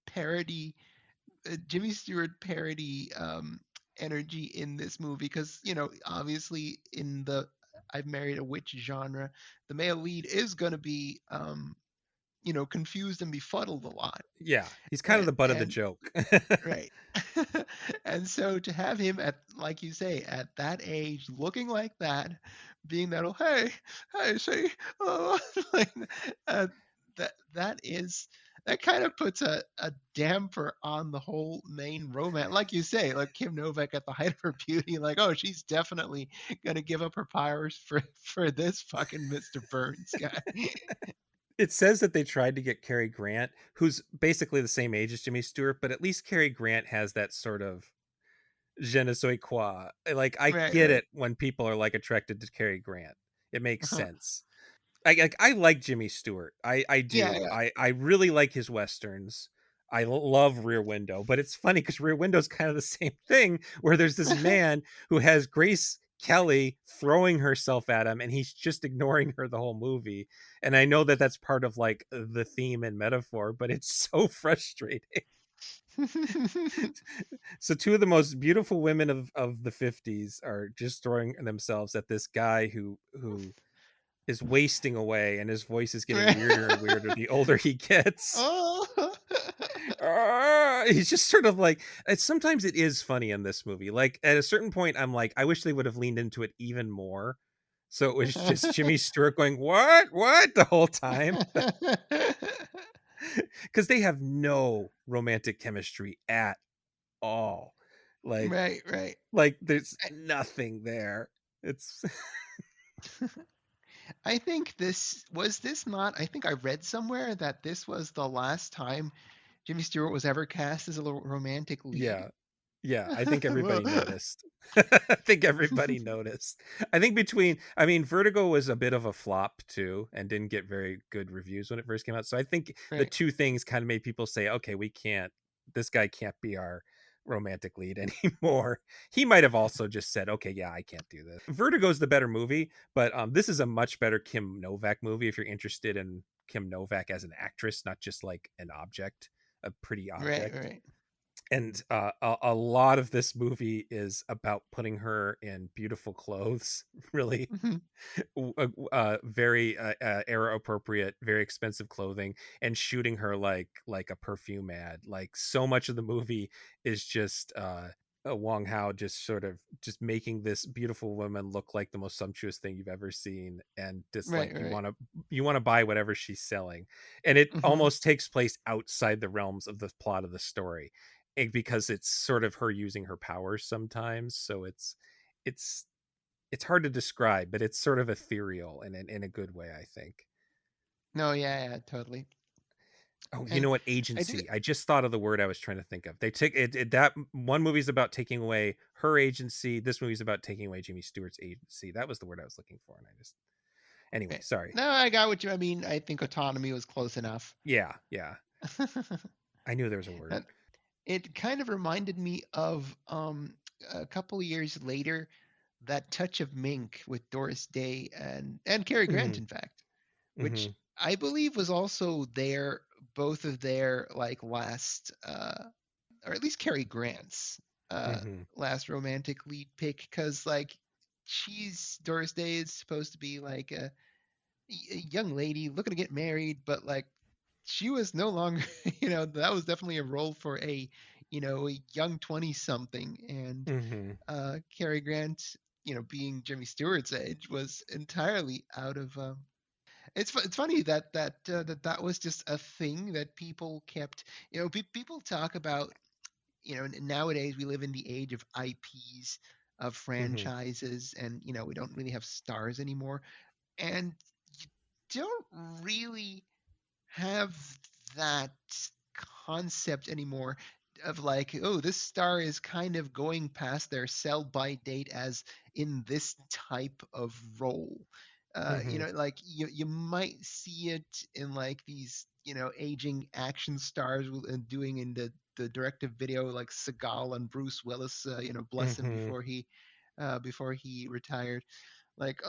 parody, Jimmy Stewart parody energy in this movie because, obviously in the I've married a witch genre, the male lead is going to be confused and befuddled a lot. Yeah, he's kind of And the butt of the and joke. right. And so to have him at, like you say, at that age, looking like that, being that, oh, hey, hey, see, oh, like, uh, that kind of puts a damper on the whole main romance. Like you say, like Kim Novak at the height of her beauty, like, oh, she's definitely gonna give up her powers for this fucking Mr. Burns guy. It says that they tried to get Cary Grant, who's basically the same age as Jimmy Stewart, but at least Cary Grant has that sort of je ne sais quoi. Like I Right, get right. it when people are like attracted to Cary Grant. It makes Uh-huh. sense. I like Jimmy Stewart. I Yeah, do. yeah. I really like his westerns. I love Rear Window, but it's funny because Rear Window is kind of the same thing where there's this man who has Grace Kelly throwing herself at him and he's just ignoring her the whole movie. And I know that that's part of like the theme and metaphor, but it's so frustrating. So two of the most beautiful women of the 50s are just throwing themselves at this guy who is wasting away and his voice is getting Right. weirder and weirder the older he gets. Oh. He's just sort of like sometimes it is funny in this movie. Like at a certain point I'm like I wish they would have leaned into it even more. So it was just Jimmy Stewart going what the whole time cuz they have no romantic chemistry at all. Like Right, right. there's I nothing there. It's I think this not, I think I read somewhere that this was the last time Jimmy Stewart was ever cast as a romantic lead. yeah. Yeah, I think Well, everybody noticed. I think everybody noticed. I think I mean, Vertigo was a bit of a flop too and didn't get very good reviews when it first came out. So I think the right. two things kind of made people say, okay, this guy can't be our romantic lead anymore. He might have also just said, okay, yeah, I can't do this. Vertigo's the better movie, but this is a much better Kim Novak movie if you're interested in Kim Novak as an actress, not just like an object. a pretty Right, object. right. And a lot of this movie is about putting her in beautiful clothes, really Mhm. very era appropriate, very expensive clothing, and shooting her like a perfume ad. Like so much of the movie is just Wong Hao just sort of just making this beautiful woman look like the most sumptuous thing you've ever seen, and just Right, like right. you want to buy whatever she's selling, and it Mhm. almost takes place outside the realms of the plot of the story, because it's sort of her using her powers sometimes. So it's it's hard to describe, but it's sort of ethereal in a good way, I think. No, yeah, yeah, totally. Oh, you And know what? I do. Agency. I just thought of the word I was trying to think of. They take that one movie's about taking away her agency. This movie's about taking away Jimmy Stewart's agency. That was the word I was looking for, and I just anyway. eh, Sorry. No, I got what you. I mean, I think autonomy was close enough. Yeah, yeah. I knew there was a word. And it kind of reminded me of a couple of years later, that touch of mink with Doris Day and Cary Grant, Hmm. in fact, which Hmm. I believe was also both of their like last, or at least Cary Grant's uh, Hmm. last romantic lead pick, because like Doris Day is supposed to be like a young lady looking to get married, but like she was no longer, that was definitely a role for a young 20 something. And Hmm. Cary Grant, being Jimmy Stewart's age, was entirely out of. It's funny that was just a thing that people kept. People talk about. Nowadays we live in the age of IPs, of Hmm. franchises, and we don't really have stars anymore, and you don't really have that concept anymore of like, oh, this star is kind of going past their sell by date as in this type of role. Hmm. Like you might see it in like these, aging action stars doing in the directive video, like Seagal and Bruce Willis, bless him Hmm. before he retired. Like,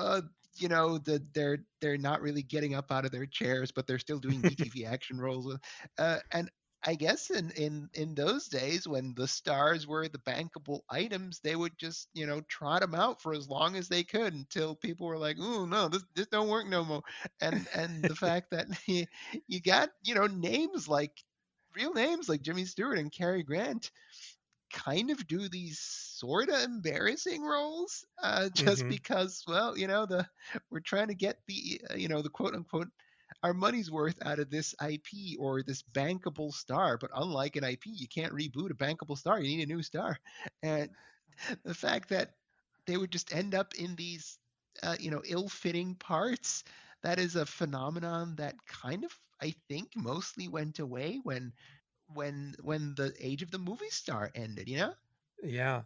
they're not really getting up out of their chairs, but they're still doing BTV action roles. And I guess in those days when the stars were the bankable items, they would just trot them out for as long as they could until people were like, "Oh no, this don't work no more." And the fact that you got names like real names like Jimmy Stewart and Cary Grant kind of do these sort of embarrassing roles, just Hmm. because, well, we're trying to get the quote unquote our money's worth out of this IP or this bankable star. But unlike an IP, you can't reboot a bankable star. You need a new star. And the fact that they would just end up in these ill-fitting parts, that is a phenomenon that kind of, I think, mostly went away when the age of the movie star ended. Yeah.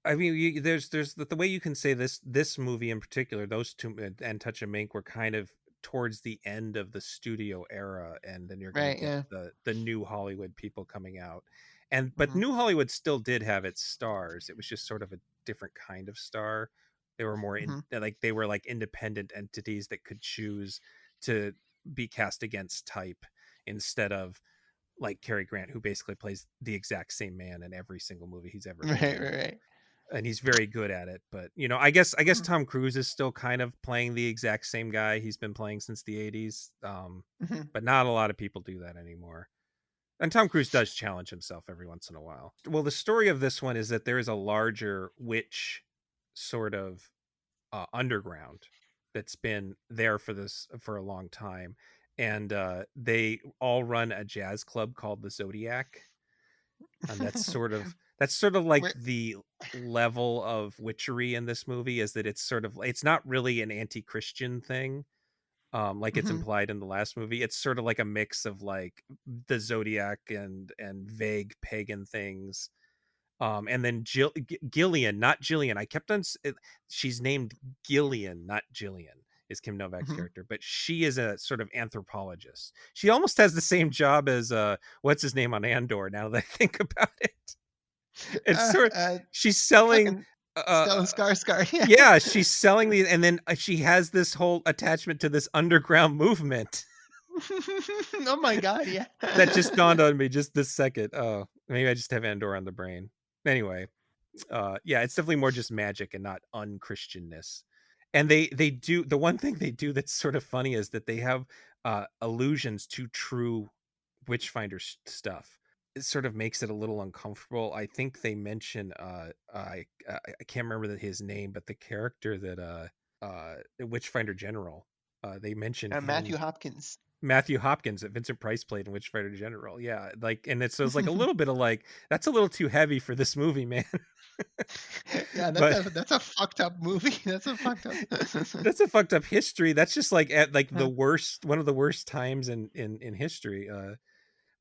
I mean, there's the way you can say this movie in particular, those two and Touch of Mink were kind of towards the end of the studio era, and then you're going to Right, get yeah. the new Hollywood people coming out, and but Mhm. new Hollywood still did have its stars. It was just sort of a different kind of star. They were more Mhm. like they were like independent entities that could choose to be cast against type instead of like Cary Grant, who basically plays the exact same man in every single movie he's ever been Right, in, right, right. and he's very good at it. But I guess Mhm. Tom Cruise is still kind of playing the exact same guy he's been playing since the '80s. Mhm. But not a lot of people do that anymore. And Tom Cruise does challenge himself every once in a while. Well, the story of this one is that there is a larger witch sort of underground that's been there for a long time, and they all run a jazz club called the Zodiac, and that's sort of like Where the level of witchery in this movie, is that it's not really an anti-Christian thing, like it's Mhm. implied in the last movie. It's sort of like a mix of like the Zodiac and vague pagan things. And then Gillian, not Jillian. I kept on. She's named Gillian, not Jillian. Is Kim Novak's Mhm. character, but she is a sort of anthropologist. She almost has the same job as what's his name on Andor. Now that I think about it, it's uh, sort of uh, she's selling. fucking Uh, Stellan Skarsgård. Yeah. yeah, she's selling these, and then she has this whole attachment to this underground movement. Oh my god, yeah. That just dawned on me just this second. Oh, maybe I just have Andor on the brain. Anyway, yeah, it's definitely more just magic and not unchristianness. And they do the one thing they do that's sort of funny is that they have allusions to true Witchfinder stuff. It sort of makes it a little uncomfortable. I think they mention I can't remember his name, but the character that Witchfinder General, they mention him, Matthew Hopkins. Matthew Hopkins, that Vincent Price played in Witchfinder General. Yeah, like, and it's so it's like a little bit of like that's a little too heavy for this movie, man. Yeah, But that's a fucked up movie. That's a fucked up. that's a fucked up history. That's just like at like the Huh. worst, one of the worst times in history.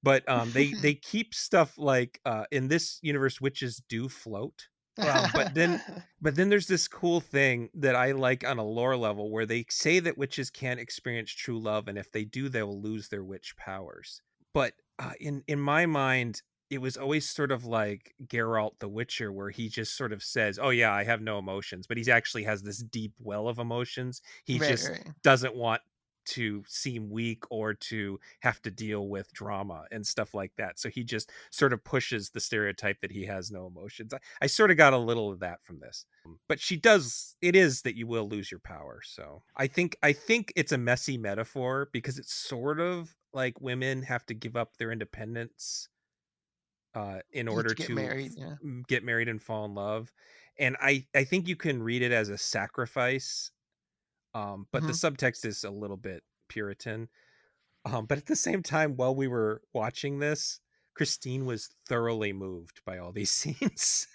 But they keep stuff like in this universe, witches do float. But then there's this cool thing that I like on a lore level where they say that witches can't experience true love, and if they do, they will lose their witch powers. But in my mind, it was always sort of like Geralt the Witcher, where he just sort of says, "Oh yeah, I have no emotions," but he actually has this deep well of emotions. He Right, just right. doesn't want to seem weak or to have to deal with drama and stuff like that. So he just sort of pushes the stereotype that he has no emotions. I sort of got a little of that from this. But she does, it is that you will lose your power. So I think it's a messy metaphor because it's sort of like women have to give up their independence in order To get to married, yeah. get married and fall in love. And I think you can read it as a sacrifice, but the Mhm. subtext is a little bit Puritan. But at the same time, while we were watching this, Christine was thoroughly moved by all these scenes.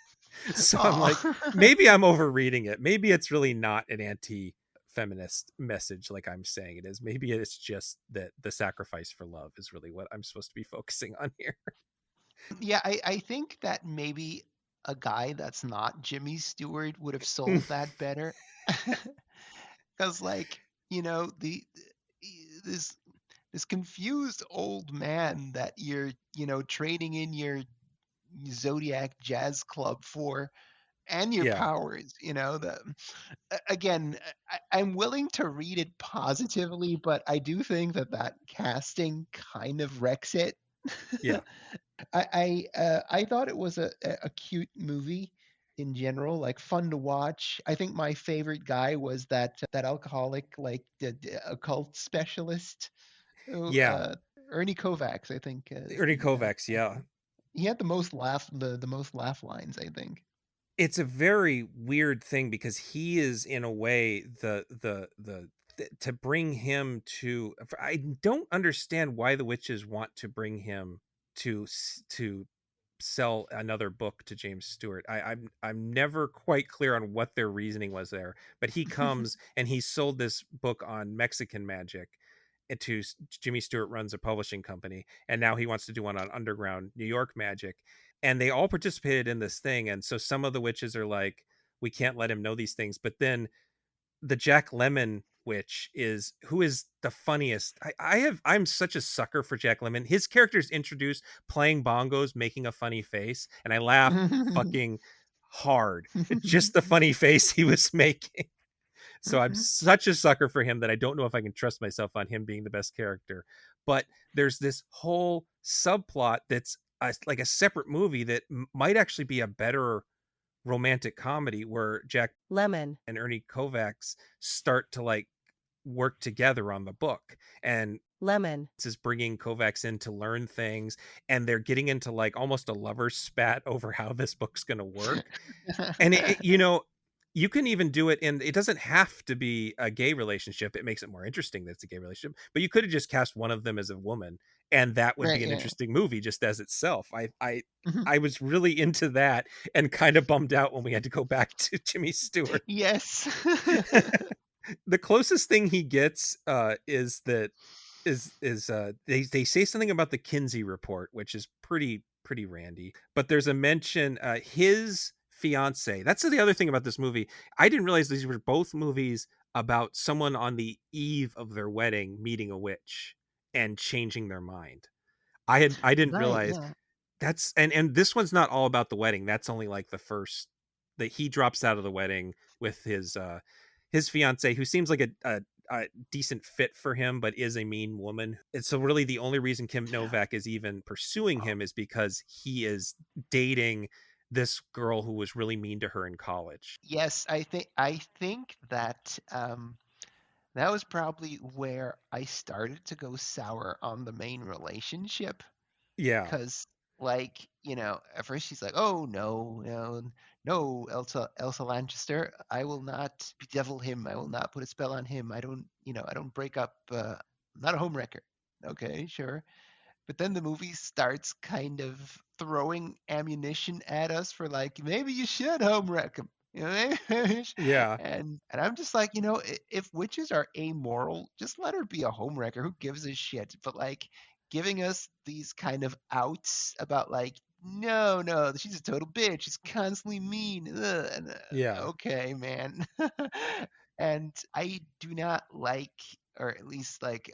So I'm like, Aw. maybe I'm overreading it. Maybe it's really not an anti-feminist message like I'm saying it is. Maybe it's just that the sacrifice for love is really what I'm supposed to be focusing on here. Yeah, I think that maybe a guy that's not Jimmy Stewart would have sold that better. 'Cause, like, this confused old man that you're, trading in your Zodiac Jazz Club for and your Yeah, powers, again, I'm willing to read it positively, but I do think that casting kind of wrecks it. yeah, I thought it was a cute movie in general, like fun to watch. I think my favorite guy was that alcoholic, like the occult specialist, who, yeah. Ernie Kovacs, I think, is Ernie the Kovacs, yeah. he had the most laugh lines, I think. It's a very weird thing because he is in a way to bring him to, I don't understand why the witches want to bring him to sell another book to James Stewart. I'm never quite clear on what their reasoning was there, but he comes and he sold this book on Mexican magic to Jimmy Stewart runs a publishing company, and now he wants to do one on underground New York magic, and they all participated in this thing. And so some of the witches are like, we can't let him know these things. But then the Jack Lemmon witch is who is the funniest. I'm such a sucker for Jack Lemmon. His character is introduced playing bongos, making a funny face, and I laughed fucking hard at just the funny face he was making. So I'm such a sucker for him that I don't know if I can trust myself on him being the best character. But there's this whole subplot that's like a separate movie that might actually be a better romantic comedy where Jack Lemon, and Ernie Kovacs start to like work together on the book. And lemon, this is bringing Kovacs in to learn things, and they're getting into like almost a lover's spat over how this book's going to work. And you can even do it in, it doesn't have to be a gay relationship. It makes it more interesting that it's a gay relationship, but you could have just cast one of them as a woman, and that would Right, be an yeah. interesting movie just as itself. I Mhm. I was really into that and kind of bummed out when we had to go back to Jimmy Stewart. Yes. The closest thing he gets is that is they say something about the Kinsey report, which is pretty randy. But there's a mention his fiance. That's the other thing about this movie. I didn't realize these were both movies about someone on the eve of their wedding meeting a witch and changing their mind. I didn't Right, realize yeah. that's, and this one's not all about the wedding. That's only like the first, that he drops out of the wedding with his fiance, who seems like a a decent fit for him, but is a mean woman. And so really the only reason Kim Novak is even pursuing him is because he is dating this girl who was really mean to her in college. Yes, I think that that was probably where I started to go sour on the main relationship. Yeah. Because, like, at first she's like, "Oh no, no, Elsa Lanchester, I will not bedevil him. I will not put a spell on him. I don't break up. I'm not a homewrecker." Okay, sure. But then the movie starts kind of throwing ammunition at us for, like, maybe you should homewreck him. Yeah. And I'm just like, if witches are amoral, just let her be a homewrecker. Who gives a shit? But, like, giving us these kind of outs about, like, no, no, she's a total bitch. She's constantly mean. Ugh, and, Yeah. okay, man. And I do not like, or at least, like,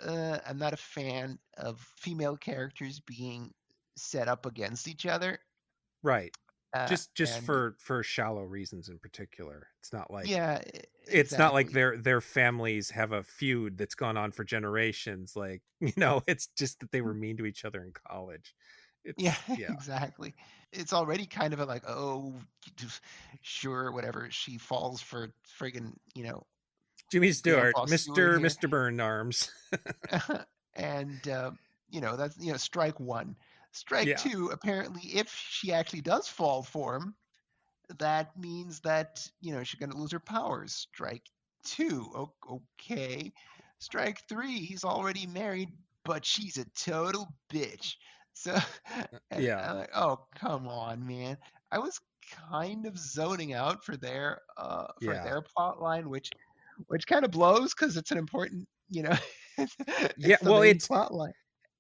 I'm not a fan of female characters being set up against each other. Right. Just And for shallow reasons in particular. yeah, It's not like exactly. their families have a feud that's gone on for generations. Like, it's just that they were mean to each other in college. Yeah, It's yeah. exactly. It's already kind of a, like, oh, just sure, whatever. She falls for friggin', Jimmy Stewart, Grandpa Stewart here. Mr. Burn Arms. And that's, strike one. Strike Yeah. two, apparently, if she actually does fall for him, that means that, she's going to lose her powers. Strike two. Okay. Strike three, he's already married, but she's a total bitch. So, and Yeah. I'm like, oh, come on, man. I was kind of zoning out for Yeah. their plot line, which kind of blows because it's an important, Yeah, it's the well, main plot line.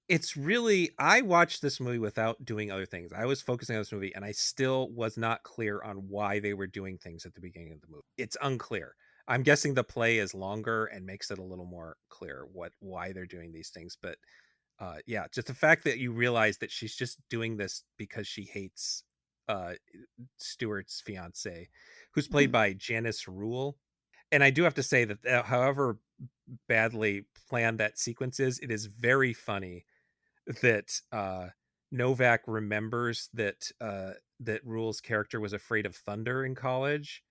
it's really, I watched this movie without doing other things. I was focusing on this movie and I still was not clear on why they were doing things at the beginning of the movie. It's unclear. I'm guessing the play is longer and makes it a little more clear why they're doing these things, but yeah, just the fact that you realize that she's just doing this because she hates uh Stewart's fiance, who's played by Janice Rule. And I do have to say that however badly planned that sequence is, it is very funny that Novak remembers that Rule's character was afraid of thunder in college.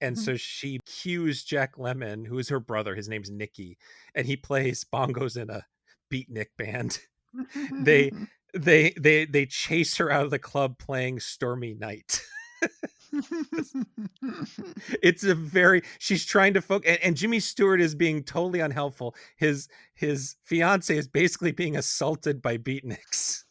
And so she cues Jack Lemmon, who is her brother, his name's Nicky, and he plays bongos in a beatnik band. they they chase her out of the club playing Stormy Night. It's a very, she's trying to focus, and Jimmy Stewart is being totally unhelpful. His fiance is basically being assaulted by beatniks.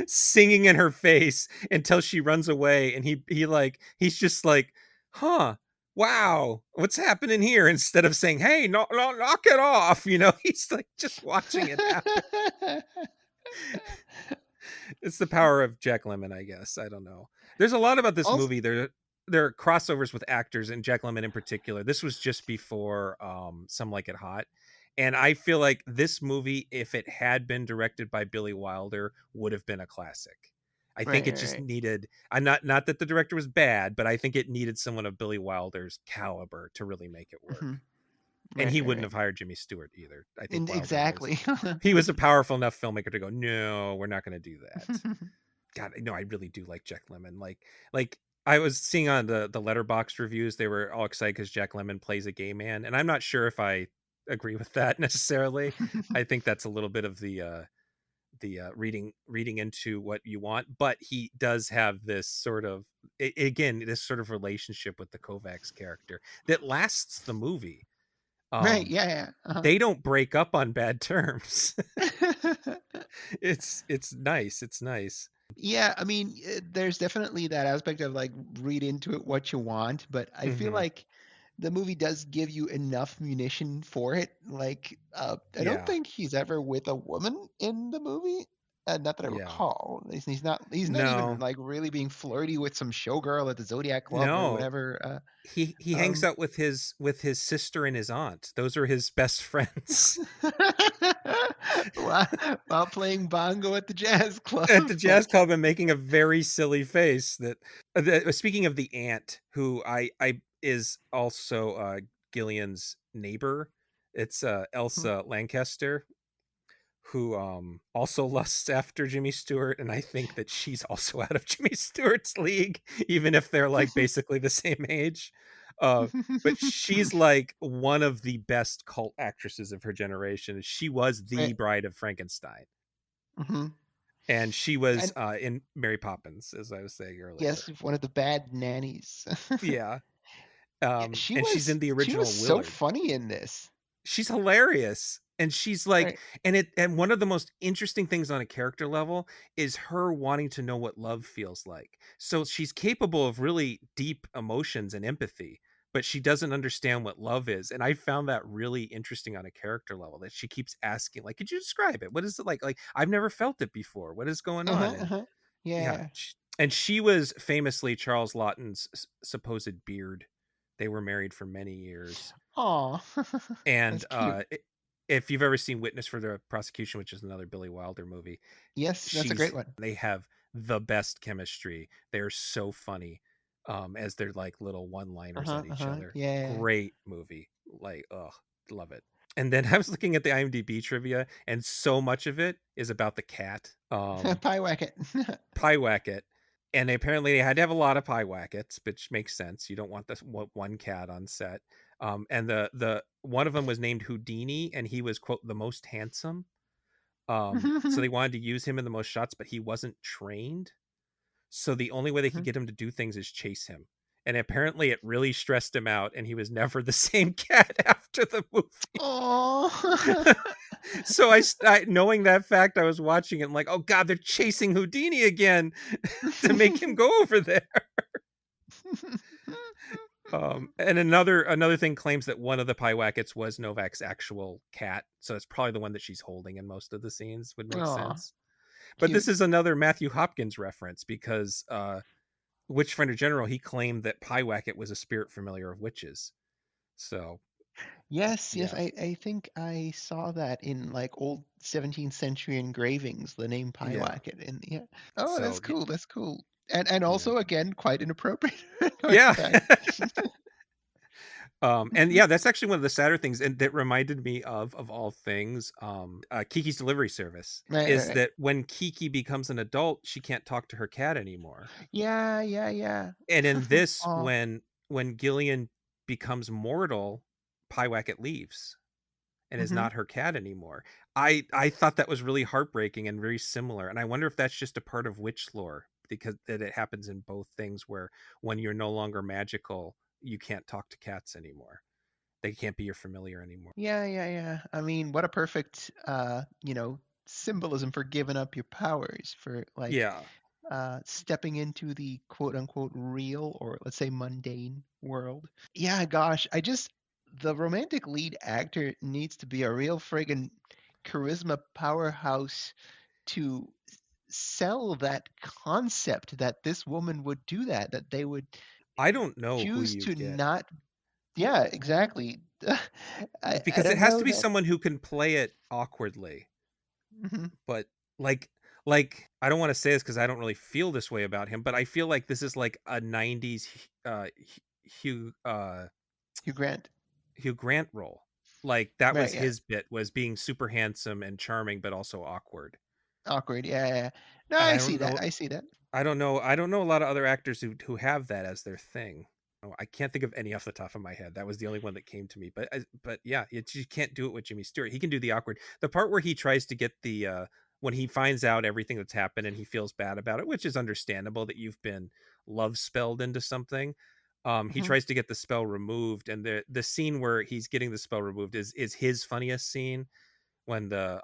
Singing in her face until she runs away, and he's just like, huh, wow, what's happening here, instead of saying, hey, no, no, knock it off. He's like just watching it happen. It's the power of Jack Lemmon, I guess. I don't know. There's a lot about this Also, movie. There are crossovers with actors, and Jack Lemmon in particular. This was just before Some Like It Hot. And I feel like this movie, if it had been directed by Billy Wilder, would have been a classic. I think right, it just right, needed, I'm not that the director was bad, but I think it needed someone of Billy Wilder's caliber to really make it work. right. And Right, he right, wouldn't right. have hired Jimmy Stewart either. I think And Wilder was exactly. he was a powerful enough filmmaker to go, no, we're not going to do that. God, no, I really do like Jack Lemmon. Like I was seeing on the Letterboxd reviews, they were all excited because Jack Lemmon plays a gay man, and I'm not sure if I agree with that necessarily. I think that's a little bit of the reading into what you want, but he does have this sort of, again, this sort of relationship with the Kovacs character that lasts the movie. Right, Um, yeah, yeah. they don't break up on bad terms. Uh-huh. It's nice. It's nice. Yeah, I mean, there's definitely that aspect of, like, read into it what you want, but I feel Hmm. like the movie does give you enough munition for it. Like, I don't Yeah. think he's ever with a woman in the movie. Not that I Yeah. recall. He's not even, No. like, really being flirty with some showgirl at the Zodiac Club or No. whatever. He hangs Um, out with his sister and his aunt. Those are his best friends. while, while playing bongo at the jazz club. At the Like, jazz club and making a very silly face. Speaking of the aunt, who I is also Gillian's neighbor. It's Elsa Lancaster, who also lusts after Jimmy Stewart, and I think that she's also out of Jimmy Stewart's league, even if they're like basically the same age. Uh, but she's like one of the best cult actresses of her generation. She was the Right. Bride of Frankenstein, Hmm. and she was And in Mary Poppins, as I was saying earlier. yes, one of the bad nannies. Yeah, Yeah, and she's in the she was original so Willard. funny in this. She's hilarious, and she's like, Right. and one of the most interesting things on a character level is her wanting to know what love feels like. So she's capable of really deep emotions and empathy, but she doesn't understand what love is, and I found that really interesting on a character level, that she keeps asking, like, could you describe it? What is it like I've never felt it before, what is going on? Uh-huh, And uh-huh. yeah, Yeah. and she was famously Charles Laughton's supposed beard. They were married for many years. Aw. And That's cute. if you've ever seen Witness for the Prosecution, which is another Billy Wilder movie, Yes, that's a she's great one. they have the best chemistry. They're so funny, as they're like little one-liners Uh-huh, at each uh-huh. other. Yeah. Great movie, like, oh, love it. And then I was looking at the IMDb trivia, and so much of it is about the cat. Pie Wacket. Pyewacket, and apparently they had to have a lot of Pyewackets, which makes sense. You don't want this one cat on set. And the one of them was named Houdini, and he was, quote, the most handsome. So they wanted to use him in the most shots, but he wasn't trained. So the only way they could get him to do things is chase him. And apparently it really stressed him out, and he was never the same cat after the movie. Oh. So knowing that fact, I was watching it, and like, oh god, they're chasing Houdini again to make him go over there. And another thing claims that one of the Pyewackets was Novak's actual cat, so it's probably the one that she's holding in most of the scenes. Would make Aw, sense. But cute. this is another Matthew Hopkins reference, because Witchfinder General, he claimed that Pyewacket was a spirit familiar of witches. So Yes, yes, yeah, I think I saw that in like old 17th century engravings, the name yeah. Pyewacket. And yeah. Oh, that's So cool. That's cool. And yeah, also again quite inappropriate for a yeah. cat. And yeah, that's actually one of the sadder things, and that reminded me of all things, Kiki's Delivery Service, Right, right, is right. that when Kiki becomes an adult, she can't talk to her cat anymore. Yeah, yeah, yeah. And in this, Aw. when Gillian becomes mortal, Pyewacket leaves and is Hmm. not her cat anymore. I thought that was really heartbreaking and very similar, and I wonder if that's just a part of witch lore, because that it happens in both things, where when you're no longer magical, you can't talk to cats anymore. They can't be your familiar anymore. Yeah, yeah, yeah. I mean, what a perfect symbolism for giving up your powers, for like Yeah, stepping into the quote unquote real, or let's say mundane world. Yeah, gosh, the romantic lead actor needs to be a real friggin' charisma powerhouse to sell that concept that this woman would do that they would I don't know who choose you to get, not. Yeah, exactly. I because it don't has to know be that. someone who can play it awkwardly. Mhm. But like like I don't want to say this because I don't really feel this way about him, but I feel like this is like a 90s Hugh Hugh Grant. Hugh Grant role. Like that Right, was yeah. his bit, was being super handsome and charming but also awkward. Awkward. Yeah, yeah, yeah. No, And I see that. I see that. I don't know a lot of other actors who have that as their thing. Oh, I can't think of any off the top of my head. That was the only one that came to me. But yeah, you can't do it with Jimmy Stewart. He can do the awkward. The part where he tries to get the when he finds out everything that's happened and he feels bad about it, which is understandable that you've been love spelled into something. He Mhm. tries to get the spell removed, and the scene where he's getting the spell removed is his funniest scene, when the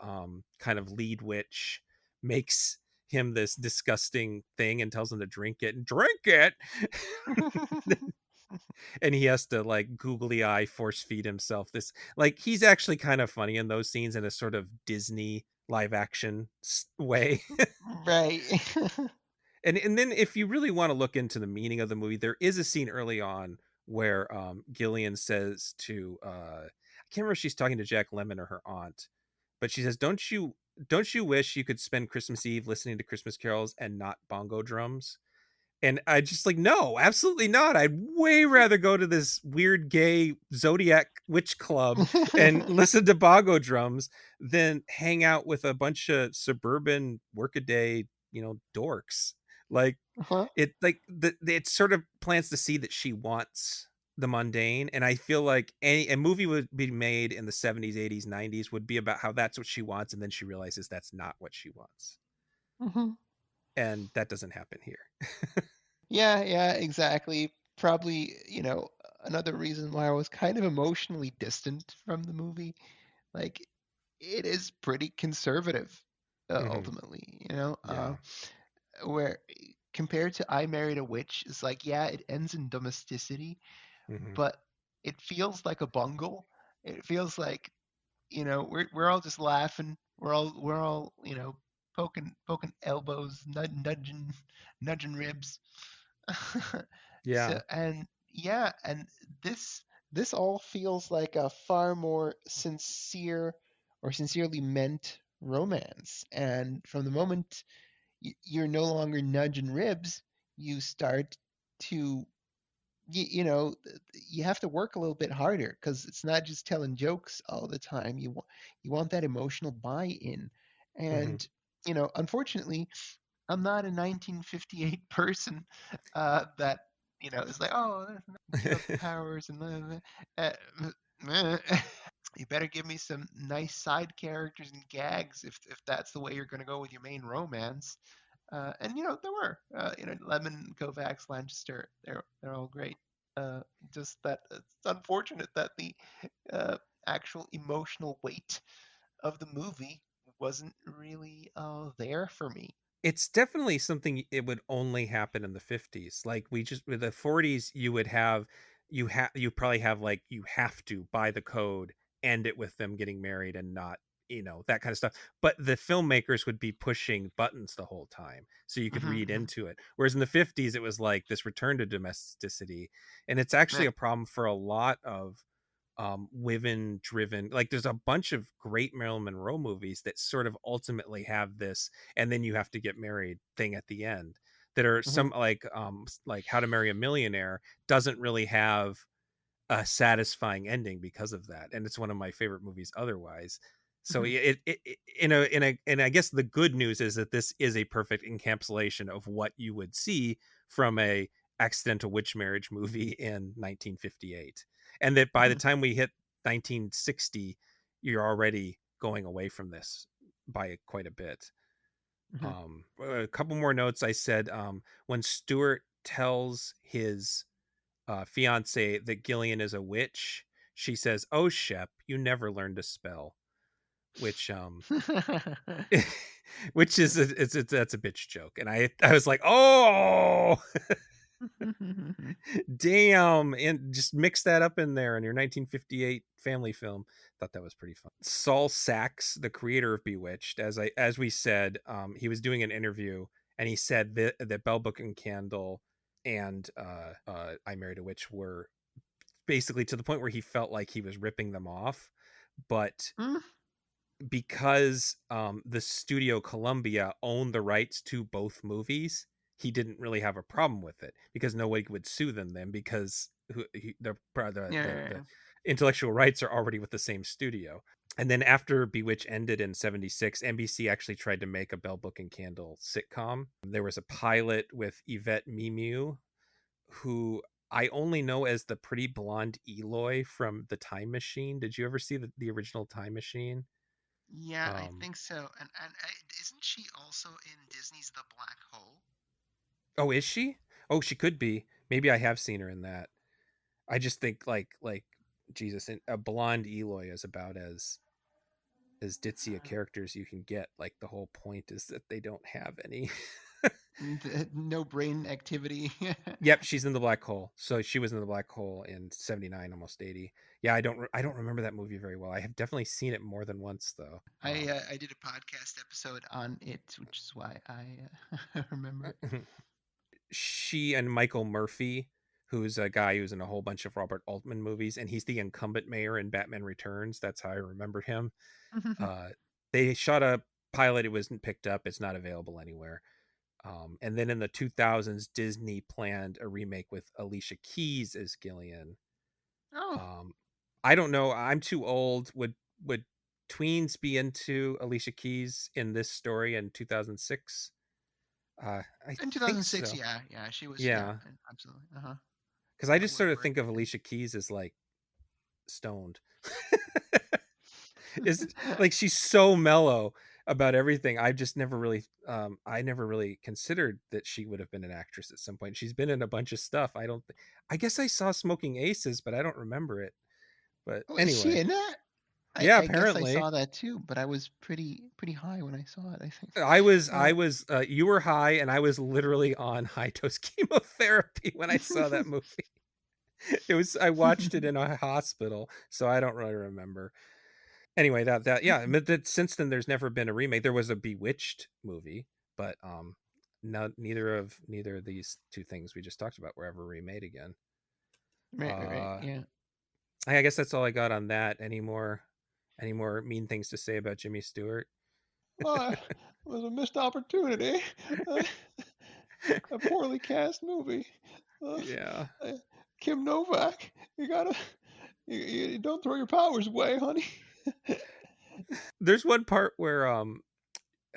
kind of lead witch makes him this disgusting thing and tells him to drink it. And he has to like googly eye force feed himself this, like, he's actually kind of funny in those scenes in a sort of Disney live action way. Right. And then if you really want to look into the meaning of the movie, there is a scene early on where Gillian says to I can't remember if she's talking to Jack Lemmon or her aunt, but she says, don't you wish you could spend Christmas Eve listening to Christmas carols and not bongo drums?" And I just like, no, absolutely not. I'd way rather go to this weird gay Zodiac witch club and listen to bongo drums than hang out with a bunch of suburban workaday, dorks. Like Uh-huh. it sort of plants the seed that she wants the mundane. And I feel like a movie would be made in the 70s, 80s, 90s would be about how that's what she wants, and then she realizes that's not what she wants. Mhm. And that doesn't happen here. Yeah, yeah, exactly. Probably, another reason why I was kind of emotionally distant from the movie. Like, it is pretty conservative, Hmm. ultimately, Yeah. where compared to I Married a Witch, it's like, yeah, it ends in domesticity, Hmm. but it feels like a bungle. It feels like, we're all just laughing. We're all, poking elbows, nudging ribs. So, Yeah. and yeah, and this this all feels like a far more sincere or sincerely meant romance. And from the moment you're no longer nudging ribs, you start to you have to work a little bit harder because it's not just telling jokes all the time. You want that emotional buy-in. Hmm. And unfortunately, I'm not a 1958 person that is like, oh, give up the powers and blah, blah, blah. You better give me some nice side characters and gags if that's the way you're going to go with your main romance. And there were Lemon, Kovacs, Lancaster. They're all great. Uh, just that it's unfortunate that the uh, actual emotional weight of the movie wasn't really there for me. It's definitely something it would only happen in the 50s. Like we just with the 40s you would have you probably have like you have to buy the code, end it with them getting married and not, that kind of stuff. But the filmmakers would be pushing buttons the whole time so you could Hmm. read Hmm. into it. Whereas in the 50s it was like this return to domesticity. And it's actually Right. a problem for a lot of women driven, like there's a bunch of great Marilyn Monroe movies that sort of ultimately have this and then you have to get married thing at the end, that are Hmm. some like How to Marry a Millionaire doesn't really have a satisfying ending because of that, and it's one of my favorite movies otherwise. So Hmm. it and I guess the good news is that this is a perfect encapsulation of what you would see from a accidental witch marriage movie in 1958, and that by the Hmm. time we hit 1960 you're already going away from this by quite a bit. Hmm. A couple more notes. I said when Stuart tells his fiance that Gillian is a witch, she says, "Oh, Shep, you never learned to spell," which which is that's a bitch joke, and I was like, "Oh, damn!" And just mix that up in there in your 1958 family film. Thought that was pretty fun. Saul Sachs, the creator of Bewitched, as we said, he was doing an interview and he said that Bell Book and Candle and I Married a Witch were basically to the point where he felt like he was ripping them off, but because the studio Columbia owned the rights to both movies, he didn't really have a problem with it because nobody would sue them then because the Yeah. intellectual rights are already with the same studio. And then after Bewitch ended in 76, NBC actually tried to make a Bell Book and Candle sitcom. There was a pilot with Yvette Mimieux, who I only know as the pretty blonde Eloy from The Time Machine. Did you ever see the original Time Machine? Yeah, I Um, think so. And isn't she also in Disney's The Black Hole? oh, is she? Oh, she could be. Maybe I have seen her in that. I just think like Jesus, and a blonde Eloy is about as ditzy a character as you can get. Like the whole point is that they don't have any. No brain activity. Yep, she's in the black hole. So she was in the black hole in 79, almost 80. Yeah, I don't remember that movie very well. I have definitely seen it more than once though. I did a podcast episode on it, which is why I remember it. She and Michael Murphy, who's a guy who's in a whole bunch of Robert Altman movies, and he's the incumbent mayor in Batman Returns. That's how I remember him. Uh, they shot a pilot. It wasn't picked up. It's not available anywhere. And then in the 2000s, Disney planned a remake with Alicia Keys as Gillian. Oh, Um, I don't know. I'm too old. Would tweens be into Alicia Keys in this story in 2006? I in think 2006, so. yeah, yeah, she was, yeah, Yeah, absolutely. Uh-huh. because I That just would sort of work. think of Alicia Keys as like stoned. Is like she's so mellow about everything. I just never really I never really considered that she would have been an actress at some point. She's been in a bunch of stuff. I guess I saw Smoking Aces, but I don't remember it. But Oh, is she anyway, in that? yeah, I guess I apparently. saw that too, but I was pretty high when I saw it, I think. I was you were high and I was literally on high dose chemotherapy when I saw that movie. It was I watched it in a hospital, so I don't really remember. Anyway, that yeah, but that since then there's never been a remake. There was a Bewitched movie, but no, neither of these two things we just talked about were ever remade again. Right, Uh yeah. I guess that's all I got on that. Any more mean things to say about Jimmy Stewart? Well, it was a missed opportunity. Uh, a poorly cast movie. Uh, Yeah. uh, Kim Novak, you don't throw your powers away, honey. There's one part where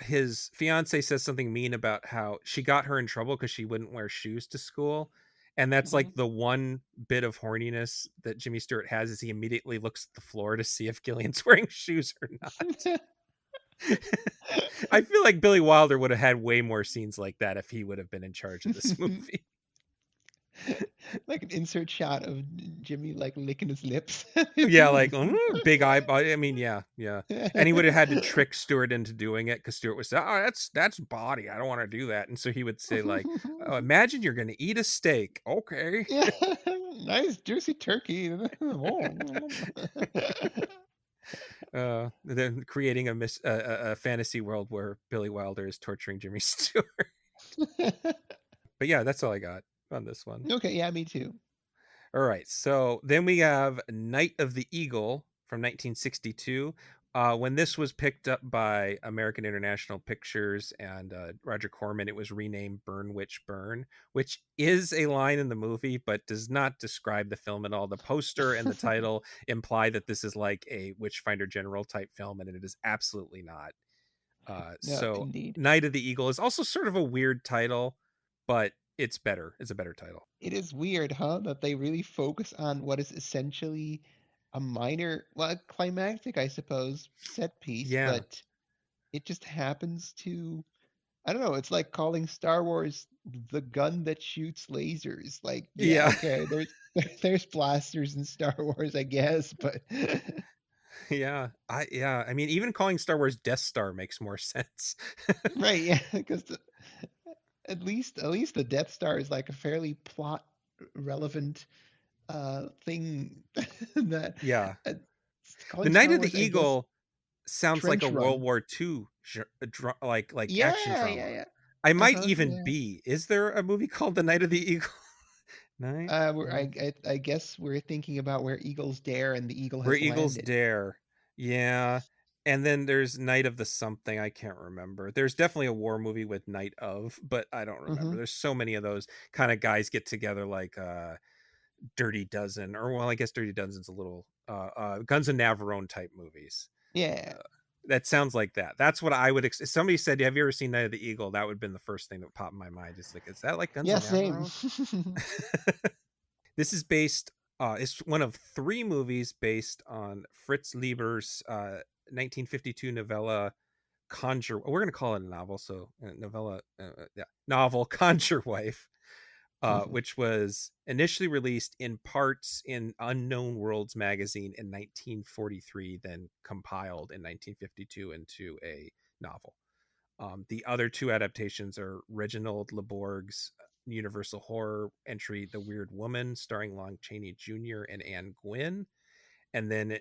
his fiance says something mean about how she got her in trouble because she wouldn't wear shoes to school. And that's like Mhm. the one bit of horniness that Jimmy Stewart has is he immediately looks at the floor to see if Gillian's wearing shoes or not. I feel like Billy Wilder would have had way more scenes like that if he would have been in charge of this movie. Like an insert shot of Jimmy like licking his lips. Yeah, like big eyeball. I mean, yeah, yeah. And he would have had to trick Stewart into doing it because Stewart would say, "Oh, that's body. I don't want to do that." And so he would say, like, oh, "Imagine you're going to eat a steak." Okay. Yeah, nice juicy turkey. Then creating a fantasy world where Billy Wilder is torturing Jimmy Stewart. But yeah, that's all I got on this one. Okay, yeah, me too. All right. So then we have Night of the Eagle from 1962. When this was picked up by American International Pictures and Roger Corman, it was renamed Burn Witch Burn, which is a line in the movie, but does not describe the film at all. The poster and the title imply that this is like a Witchfinder General type film, and it is absolutely not. No, So indeed. Night of the Eagle is also sort of a weird title, but it's better. It's a better title. It is weird, huh? That they really focus on what is essentially a minor, well, a climactic, I suppose, set piece, Yeah. but it just happens to, I don't know, it's like calling Star Wars the gun that shoots lasers. Like, yeah, Yeah. okay, there's blasters in Star Wars, I guess, but Yeah. I mean, even calling Star Wars Death Star makes more sense. right, yeah, because at least the Death Star is like a fairly plot relevant thing that Yeah. uh, The calling Night Star of Wars, the I guess, Eagle sounds like a trench World run. War II like action Yeah, yeah, drama. yeah. I might Uh-huh, even yeah. be. Is there a movie called The Night of the Eagle? Night We're, of I guess we're thinking about where eagles dare and the eagle Where has Eagles landed. Dare. Yeah. And then there's Night of the something. I can't remember. There's definitely a war movie with Night of, but I don't Mm-hmm. remember. There's so many of those kind of guys get together like Dirty Dozen, or well, I guess Dirty Dozen's a little Guns and Navarone type movies. Yeah. That sounds like that. That's what I would. If somebody said, "Have you ever seen Night of the Eagle?" That would have been the first thing that popped in my mind. Is like, is that like Guns Yeah, and same. Navarone? This is based. It's one of three movies based on Fritz Leiber's 1952 novella Conjure. We're going to call it a novel, so novella, yeah, novel Conjure Wife, which was initially released in parts in Unknown Worlds magazine in 1943, then compiled in 1952 into a novel. The other two adaptations are Reginald Leborg's Universal Horror entry, The Weird Woman, starring Lon Chaney Jr. and Anne Gwynn. And then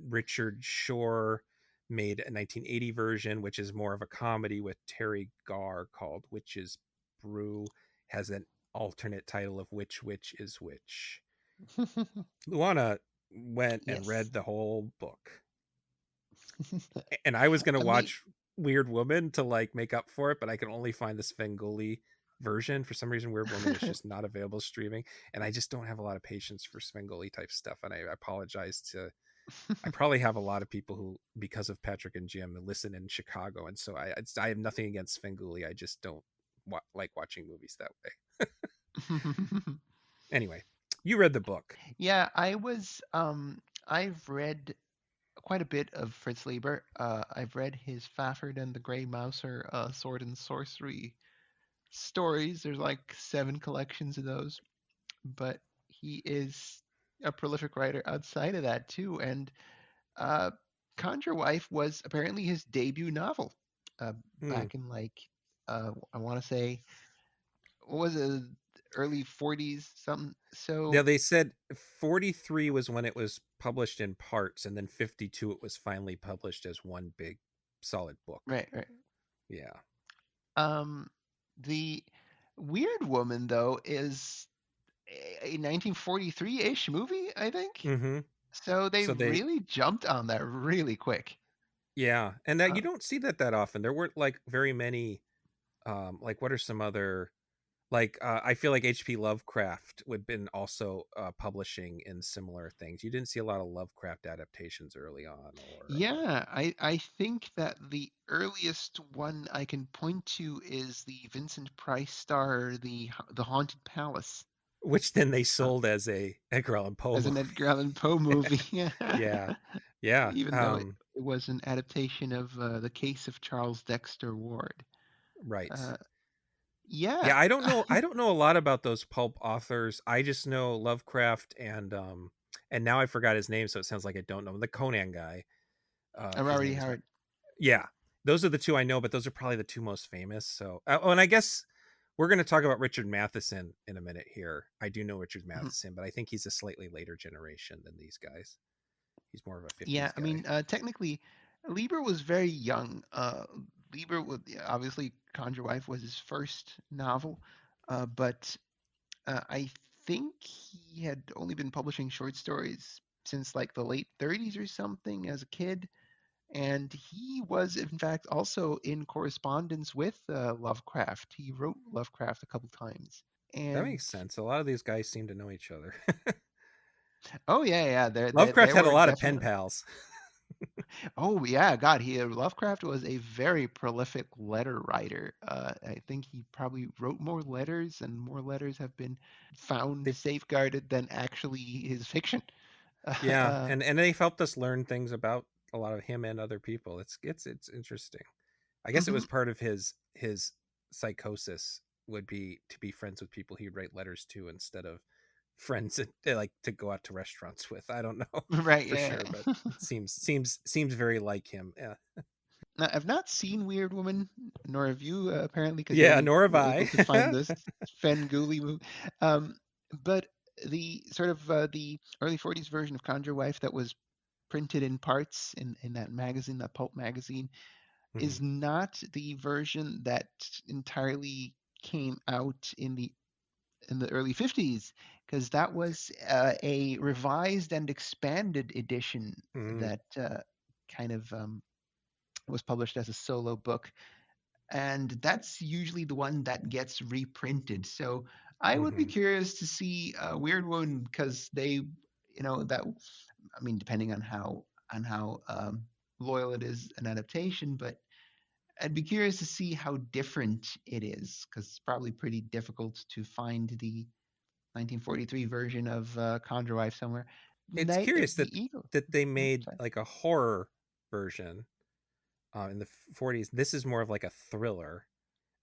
Richard Shore made a 1980 version, which is more of a comedy with Terry Garr called Witch's Brew, has an alternate title of Which is Which. Luana went and Yes. read the whole book. And I was going to I mean, watch. Weird Woman to like make up for it, but I can only find the Svengoolie version. For some reason, Weird Woman is just not available streaming, and I just don't have a lot of patience for Svengoolie type stuff. And I apologize to. I probably have a lot of people who, because of Patrick and Jim, listen in Chicago, and so I have nothing against Svengoolie. I just don't like watching movies that way. Anyway, you read the book. Yeah, I've read quite a bit of Fritz Leiber. I've read his Fafhrd and the Grey Mouser sword and sorcery stories. There's like 7 collections of those, but he is a prolific writer outside of that too. And uh, Conjure Wife was apparently his debut novel uh, Hmm. back in like I want to say what was it, early 40s something. Yeah, So they said 43 was when it was published in parts, and then 52 it was finally published as one big solid book. right, right. Yeah. Um, the Weird Woman though is a 1943-ish movie, I think. Mm-hmm. So they So they, really jumped on that really quick. yeah, and that Uh, you don't see that often. There weren't like very many. Like what are some other like? I feel like H.P. Lovecraft would been also publishing in similar things. You didn't see a lot of Lovecraft adaptations early on, or yeah, I think that the earliest one I can point to is the Vincent Price star, the Haunted Palace, which then they uh, sold as a Edgar Allan Poe as movie. an Edgar Allan Poe movie. Yeah, yeah. Even though it was an adaptation of The Case of Charles Dexter Ward. Right. Uh, yeah. Yeah, I don't know a lot about those pulp authors. I just know Lovecraft and now I forgot his name, so it sounds like I don't know him. The Conan guy. I'm His already name is Howard. yeah. Those are the two I know, but those are probably the two most famous. So oh, and I guess we're going to talk about Richard Matheson in a minute here. I do know Richard Matheson, but I think he's a slightly later generation than these guys. He's more of a Yeah, 50s I guy. mean, technically, Lieber was very young. Lieber would obviously Conjure Wife was his first novel, but I think he had only been publishing short stories since like the late 30s or something as a kid, and he was in fact also in correspondence with Lovecraft. He wrote Lovecraft a couple times, That and makes sense. A lot of these guys seem to know each other. oh yeah, yeah, they Lovecraft had a were lot of pen definitely. pals. Oh yeah, God, he Lovecraft was a very prolific letter writer. I think he probably wrote more letters, and more letters have been found They safeguarded than actually his fiction. Yeah, Uh, and they've helped us learn things about a lot of him and other people. It's interesting. I guess it mhm. was part of his psychosis would be to be friends with people he'd write letters to instead of friends that they like to go out to restaurants with. I don't know Right, for yeah. sure, but it seems very like him. Yeah, Now, I've not seen Weird Woman, nor have you, apparently, because you yeah. only Nor have were able I. to find this Svengoolie movie. Um, but the sort of the early 40s version of Conjure Wife that was printed in parts in that magazine, that pulp magazine, Mhm. is not the version that entirely came out in the early 50s, because that was a revised and expanded edition Mhm. that kind of was published as a solo book, and that's usually the one that gets reprinted. So I would be Mhm. curious to see Weird One, because that I mean, depending on how loyal it is an adaptation, but I'd be curious to see how different it is, because it's probably pretty difficult to find the 1943 version of Conjure Wife somewhere. It's Night curious of the Eagle. that they Oh, made sorry. like a horror version in the 40s. This is more of like a thriller,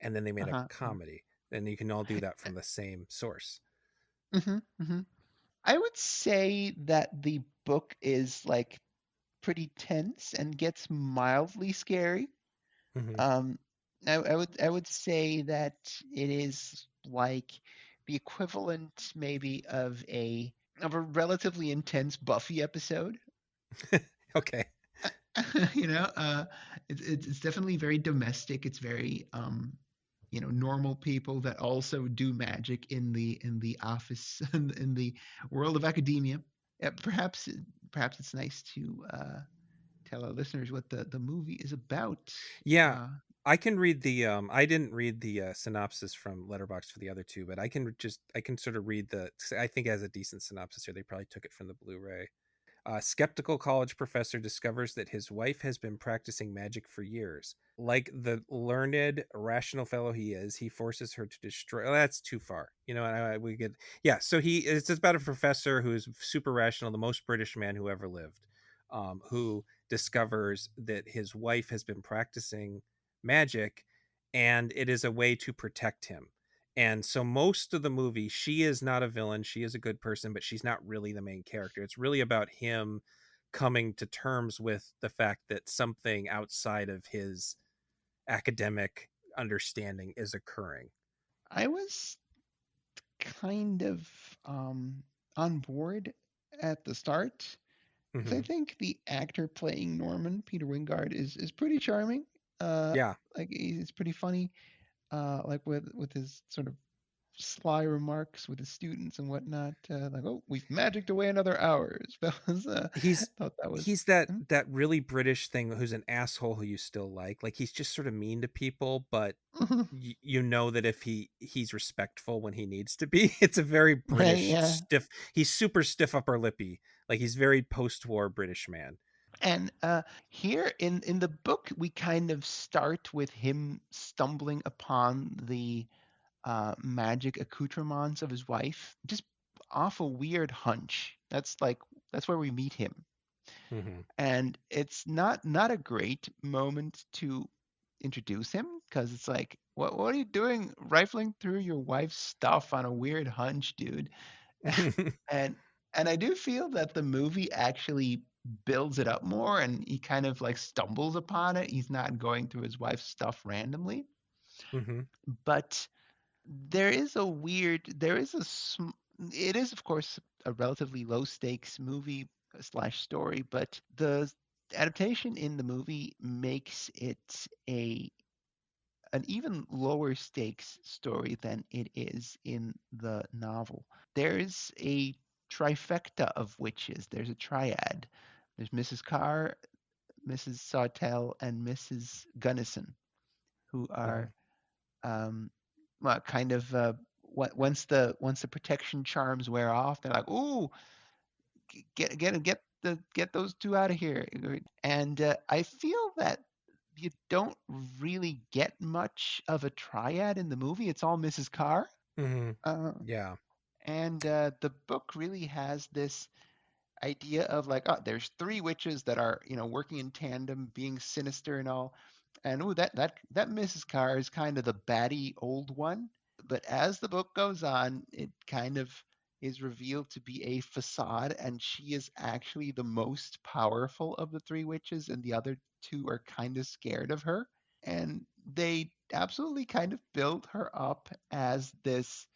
and then they made a Uh-huh. comedy. And you can all do that from the same source. Hmm, hmm. I would say that the book is like pretty tense and gets mildly scary. Hmm. Um, I would say that it is like the equivalent maybe of a relatively intense Buffy episode. Okay. you know, it's definitely very domestic. It's very normal people that also do magic in the office in the world of academia. Yeah, perhaps it's nice tell our listeners what the movie is about? Yeah, Uh, I can read the I didn't read the synopsis from Letterboxd for the other two, but I can sort of read the I think it has a decent synopsis here. They probably took it from the Blu-ray. A skeptical college professor discovers that his wife has been practicing magic for years. Like the learned, rational fellow he is, he forces her to destroy. Oh, that's too far. We get. Yeah, so it's about a professor who's super rational, the most British man who ever lived, who discovers that his wife has been practicing magic, and it is a way to protect him. And so most of the movie, she is not a villain. She is a good person, but she's not really the main character. It's really about him coming to terms with the fact that something outside of his academic understanding is occurring. I was kind of um, on board at the start because I Hmm. think the actor playing Norman, Peter Wingard, is pretty charming. Yeah. Like he's pretty funny. Like with his sort of sly remarks with his students and whatnot. Like, oh, we've magicked away another hour, fellas. He's Thought that was. he's that really British thing who's an asshole who you still like. Like he's just sort of mean to people, but you know that if he's respectful when he needs to be. It's a very Right, British yeah. stiff. He's super stiff upper lippy. Like he's very post-war British man. And here in the book, we kind of start with him stumbling upon the magic accoutrements of his wife, just off a weird hunch. That's where we meet him, Hmm. and it's not a great moment to introduce him because it's like, what are you doing, rifling through your wife's stuff on a weird hunch, dude? and and I do feel that the movie actually builds it up more, and he kind of like stumbles upon it. He's not going through his wife's stuff randomly, Hmm. but there is it is of course a relatively low stakes movie slash story, but the adaptation in the movie makes it a an even lower stakes story than it is in the novel. There's a trifecta of witches. There's a triad. There's Mrs. Carr, Mrs. Sawtell, and Mrs. Gunnison, who Hmm. are um, well, kind of once the protection charms wear off, they're like, "Ooh, get those two out of here." And I feel that you don't really get much of a triad in the movie. It's all Mrs. Carr. Hmm. Uh, Yeah. and the book really has this idea of like, oh, there's three witches that are, working in tandem, being sinister and all. And ooh, that Mrs. Carr is kind of the batty old one. But as the book goes on, it kind of is revealed to be a facade, and she is actually the most powerful of the three witches, and the other two are kind of scared of her. And they absolutely kind of build her up as this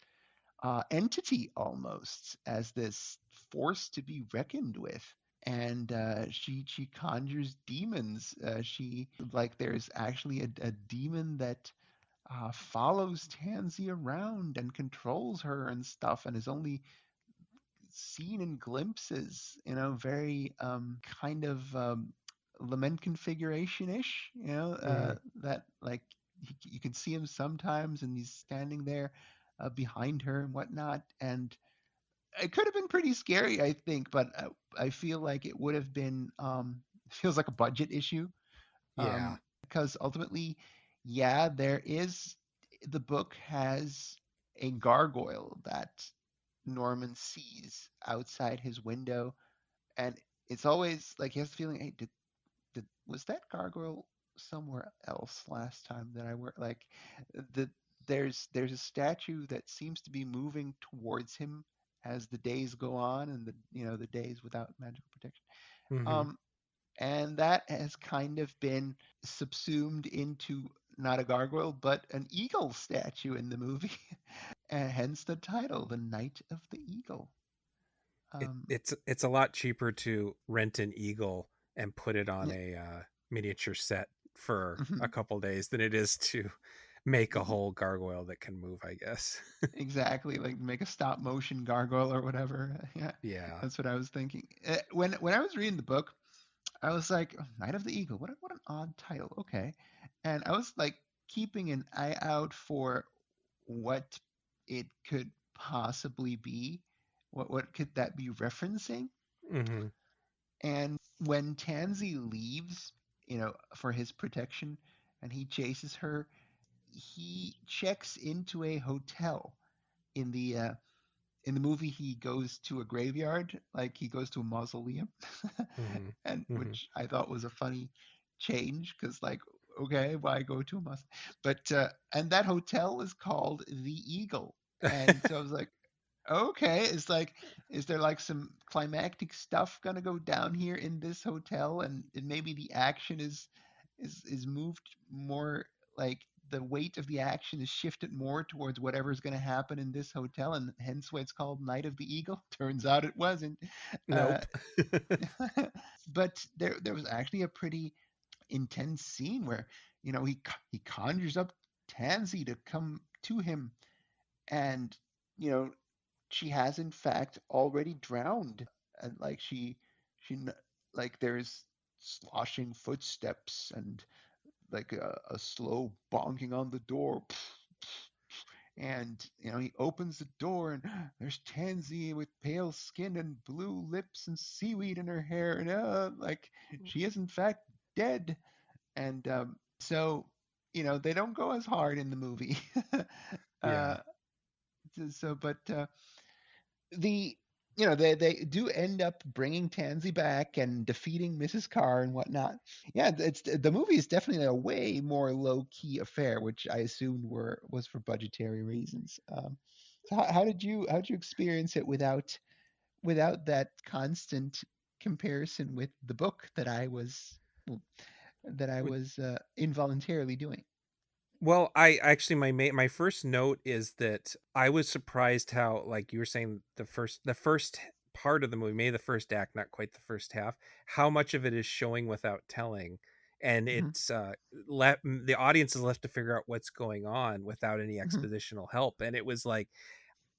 entity almost, as this force to be reckoned with. And she conjures demons. She like there's actually a demon that follows Tansy around and controls her and stuff, and is only seen in glimpses. Very kind of lament configuration ish. Hmm. That like you can see him sometimes, and he's standing there behind her and whatnot, and it could have been pretty scary, I think, but I feel like it would have been feels like a budget issue, Yeah. because ultimately, yeah, the book has a gargoyle that Norman sees outside his window, and it's always like he has the feeling, hey, did was that gargoyle somewhere else last time that I were like the there's a statue that seems to be moving towards him as the days go on, and the days without magical protection. Hmm. Um, and that has kind of been subsumed into not a gargoyle but an eagle statue in the movie, and hence the title, The Night of the Eagle. Um, It's a lot cheaper to rent an eagle and put it on yeah, a miniature set for a couple days than it is to make a whole gargoyle that can move, I guess. exactly, like make a stop motion gargoyle or whatever. Yeah, Yeah. that's what I was thinking. When I was reading the book, I was like, "Oh, Night of the Eagle. What an odd title. Okay." And I was like keeping an eye out for what it could possibly be. What could that be referencing? Mm-hmm. And when Tansy leaves, for his protection, and he chases her, he checks into a hotel. In the movie, he goes to a graveyard, like he goes to a mausoleum, Mm-hmm. and Mm-hmm. which I thought was a funny change because, like, okay, why go to a mausoleum? But and that hotel is called the Eagle, and so I was like, okay, it's like, is there like some climactic stuff gonna go down here in this hotel, and maybe the action is moved more, like the weight of the action is shifted more towards whatever's gonna happen in this hotel, and hence why it's called Night of the Eagle. Turns out it wasn't. Uh, Nope. but there was actually a pretty intense scene where he conjures up Tansy to come to him, and you know she has in fact already drowned, and like she like there's sloshing footsteps and like a slow bonking on the door, and he opens the door, and there's Tansy with pale skin and blue lips and seaweed in her hair, and like she is in fact dead. And so they don't go as hard in the movie. uh Yeah. but the they do end up bringing Tansy back and defeating Mrs. Carr and whatnot. Yeah, the movie is definitely a way more low key affair, which I assumed was for budgetary reasons. So how did you experience it without that constant comparison with the book that I was involuntarily doing? Well, I actually my first note is that I was surprised how, like you were saying, the first part of the movie, maybe the first act, not quite the first half, how much of it is showing without telling, and Hmm. it's the audience is left to figure out what's going on without any Hmm. expositional help, and it was like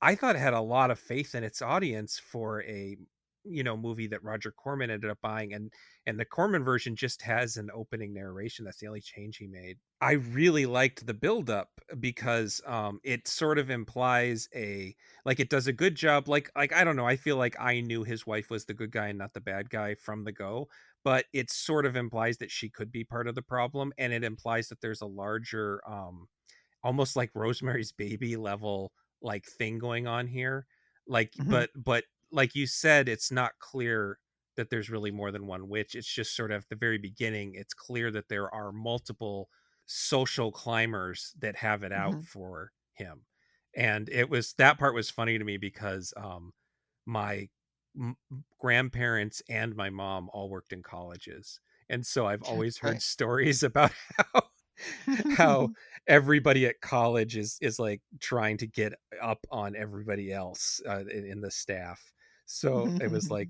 I thought it had a lot of faith in its audience for a movie that Roger Corman ended up buying, and the Corman version just has an opening narration. That's the only change he made. I really liked the buildup because it sort of implies a like it does a good job. Like I don't know. I feel like I knew his wife was the good guy and not the bad guy from the go, but it sort of implies that she could be part of the problem, and it implies that there's a larger almost like Rosemary's Baby level like thing going on here. Like Hmm. but like you said, it's not clear that there's really more than one witch. It's just sort of the very beginning. It's clear that there are multiple social climbers that have it out Hmm. for him. And it was that part was funny to me because my grandparents and my mom all worked in colleges. And so I've always heard Okay. stories about how everybody at college is like trying to get up on everybody else in the staff. So it was like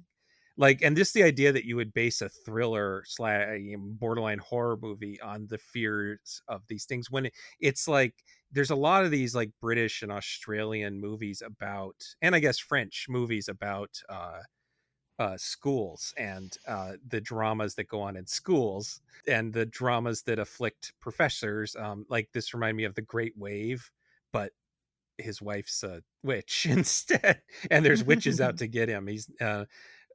and just the idea that you would base a thriller slash borderline horror movie on the fears of these things when it's like there's a lot of these like British and Australian movies about, and I guess French movies about schools and the dramas that go on in schools and the dramas that afflict professors. Like this reminded me of The Great Wave, but his wife's a witch instead, and there's witches out to get him. He's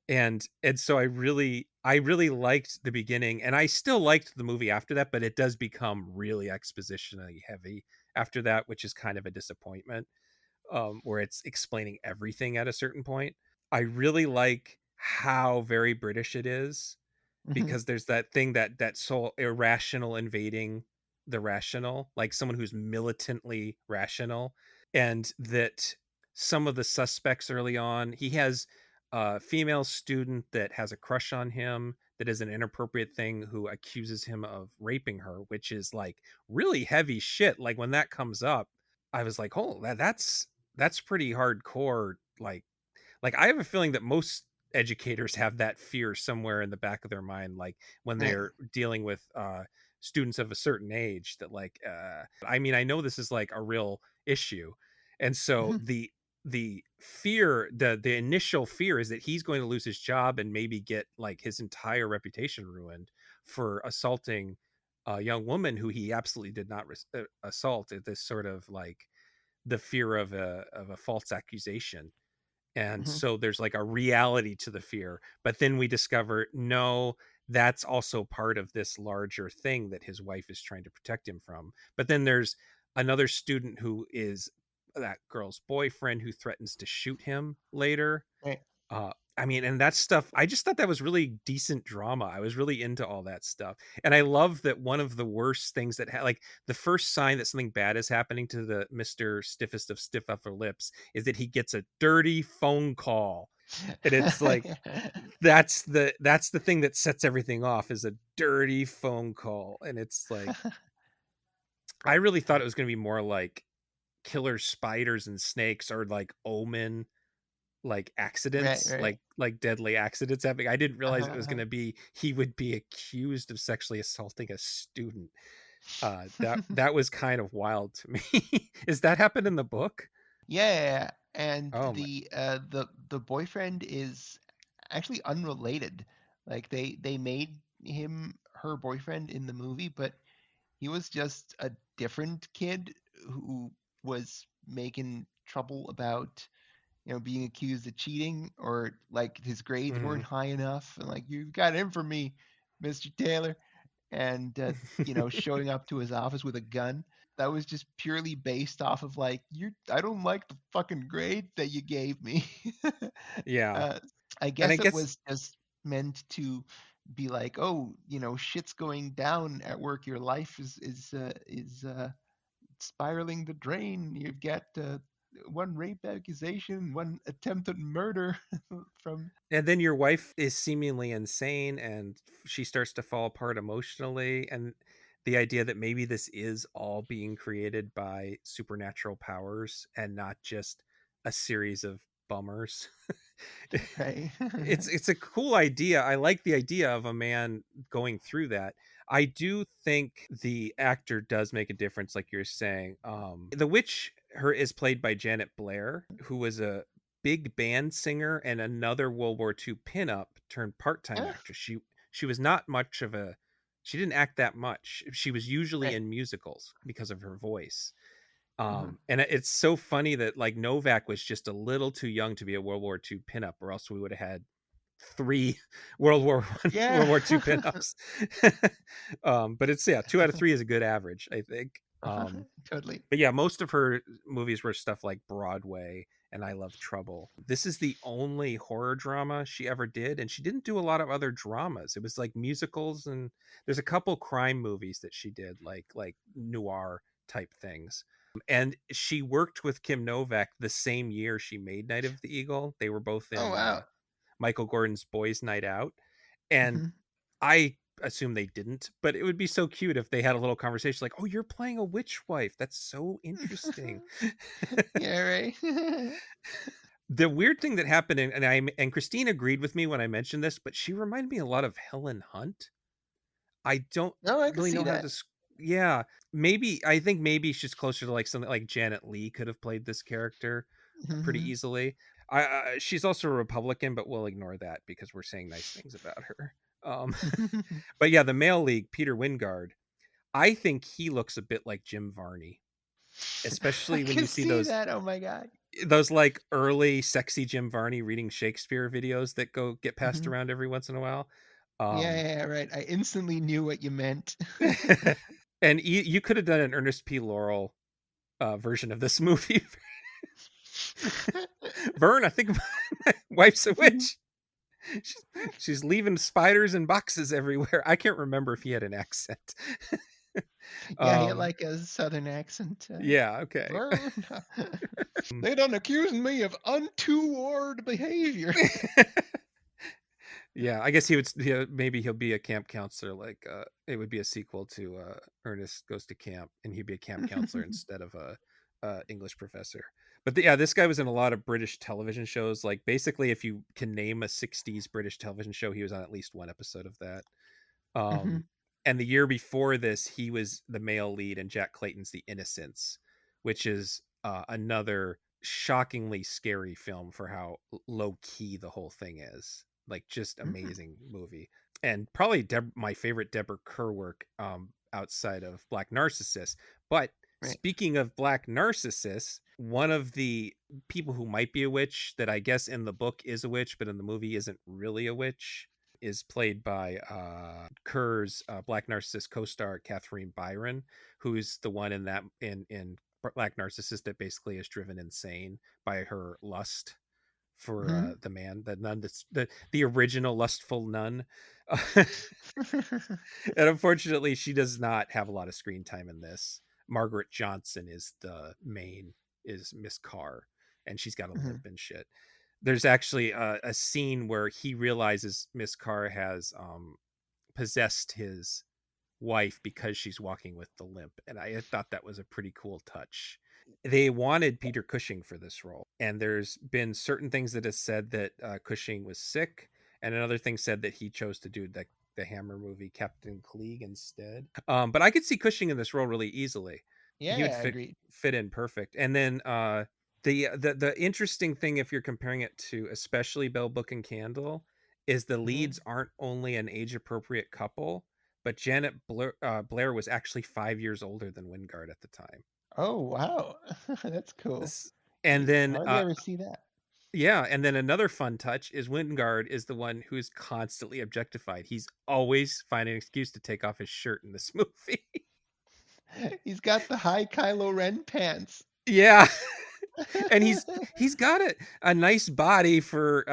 and so I really liked the beginning, and I still liked the movie after that, but it does become really expositionally heavy after that, which is kind of a disappointment. Where it's explaining everything at a certain point. I really like how very British it is Hmm. because there's that thing that soul irrational invading the rational, like someone who's militantly rational, and that some of the suspects early on, he has a female student that has a crush on him that is an inappropriate thing who accuses him of raping her, which is like really heavy shit. Like when that comes up, I was like, oh, that's pretty hardcore. Like I have a feeling that most educators have that fear somewhere in the back of their mind, like when Right. they're dealing with students of a certain age that like I mean I know this is like a real issue, and so Hmm. the fear, the initial fear is that he's going to lose his job and maybe get like his entire reputation ruined for assaulting a young woman who he absolutely did not assault. This sort of like the fear of a false accusation. And Mhm. so there's like a reality to the fear, but then we discover no, that's also part of this larger thing that his wife is trying to protect him from. But then there's another student who is that girl's boyfriend who threatens to shoot him later. Right. I mean, and that stuff, I just thought that was really decent drama. I was really into all that stuff. And I love that one of the worst things that, like, the first sign that something bad is happening to the Mr. Stiffest of Stiff Upper Lips is that he gets a dirty phone call. And it's like, that's the thing that sets everything off is a dirty phone call. And it's like, I really thought it was going to be more like killer spiders and snakes or like Omen, like Right, accidents, right. like deadly accidents happening. I didn't realize Uh-huh, it was uh-huh. going to be he would be accused of sexually assaulting a student. That was kind of wild to me. Is that happened in the book? Yeah, and Oh my. the boyfriend is actually unrelated. Like they made him her boyfriend in the movie, but he was just a different kid who was making trouble about, being accused of cheating, or like his grades weren't Mhm. high enough, and like, you got in for me, Mr. Taylor, and showing up to his office with a gun. That was just purely based off of like, I don't like the fucking grade that you gave me. Yeah. uh, I And I guess it guess was just meant to be like, oh, shit's going down at work. Your life is spiraling the drain. You've got one rape accusation, one attempted murder from. and then your wife is seemingly insane and she starts to fall apart emotionally, and the idea that maybe this is all being created by supernatural powers and not just a series of bummers. Right. It's a cool idea. I like the idea of a man going through that. I do think the actor does make a difference, like you're saying. The witch her is played by Janet Blair, who was a big band singer and another World War II pinup turned part-time Yeah. actress. She was not much of a she didn't act that much. She was usually Right. in musicals because of her voice. Uh-huh. And it's so funny that like Novak was just a little too young to be a World War II pinup, or else we would have had three Yeah. World War II pinups. But it's, yeah, 2 out of 3 is a good average, I think. Uh-huh. Totally. But yeah, most of her movies were stuff like Broadway and I Love Trouble. This is the only horror drama she ever did, and she didn't do a lot of other dramas. It was like musicals, and there's a couple crime movies that she did, like noir type things. And she worked with Kim Novak the same year she made Night of the Eagle. They were both Oh in wow. Michael Gordon's Boys Night Out. And Mhm. I assume they didn't, but it would be so cute if they had a little conversation like, "Oh, you're playing a witch wife. That's so interesting." Yeah, right. The weird thing that happened, and Christine agreed with me when I mentioned this, but she reminded me a lot of Helen Hunt. I don't No, I can really see know how that. to yeah, maybe I think maybe she's closer to like something like Janet Leigh could have played this character pretty Mhm. easily. She's also a Republican, but we'll ignore that because we're saying nice things about her. Um, but yeah, the male league, Peter Wingard, I think he looks a bit like Jim Varney, I especially when can you see see that. Oh my god. those like early sexy Jim Varney reading Shakespeare videos that get passed Mhm. around every once in a while. Yeah, Um, yeah, yeah, right. I instantly knew what you meant. and you could have done an Ernest P. Laurel version of this movie. Vern, I think my wife's a witch. She's, she's leaving spiders and boxes everywhere. I can't remember if he had an accent. Yeah, he had um, like a southern accent. yeah, okay. Vern. They done accusing me of untoward behavior. Yeah, I guess he would. Maybe he'll be a camp counselor. Like, it would be a sequel to Ernest Goes to Camp, and he'd be a camp counselor instead of a English professor. But yeah, this guy was in a lot of British television shows. Like, basically, if you can name a '60s British television show, he was on at least one episode of that. Um, Mhm. and the year before this, he was the male lead in Jack Clayton's The Innocents, which is another shockingly scary film for how low key the whole thing is. Like, just Mm, amazing movie, and probably my favorite Deborah Kerr work, outside of Black Narcissus. But right. speaking of Black Narcissus, one of the people who might be a witch that I guess in the book is a witch, but in the movie isn't really a witch, is played by Kerr's Black Narcissus co-star Catherine Byron, who's the one in that in Black Narcissus that basically is driven insane by her lust for Mhm. the man, the nun, that's the original lustful nun. And unfortunately, she does not have a lot of screen time in this. Margaret Johnson is the main, is Miss Carr, and she's got a limp Mhm. and shit. There's actually a scene where he realizes Miss Carr has possessed his wife because she's walking with the limp, and I thought that was a pretty cool touch. They wanted Peter Cushing for this role, and there's been certain things that have said that Cushing was sick, and another thing said that he chose to do the Hammer movie Captain Klieg instead. But I could see Cushing in this role really easily. He would Yeah, agreed. fit in perfect. And then the interesting thing, if you're comparing it to especially Bell Book and Candle, is the Mhm. leads aren't only an age appropriate couple, but Janet Blair was actually 5 years older than Wingard at the time. Oh, wow. That's cool. This, and You then hardly ever see that. yeah, and then another fun touch is Wingard is the one who is constantly objectified. He's always finding an excuse to take off his shirt in this movie. He's got the high Kylo Ren pants. Yeah. And he's got a nice body for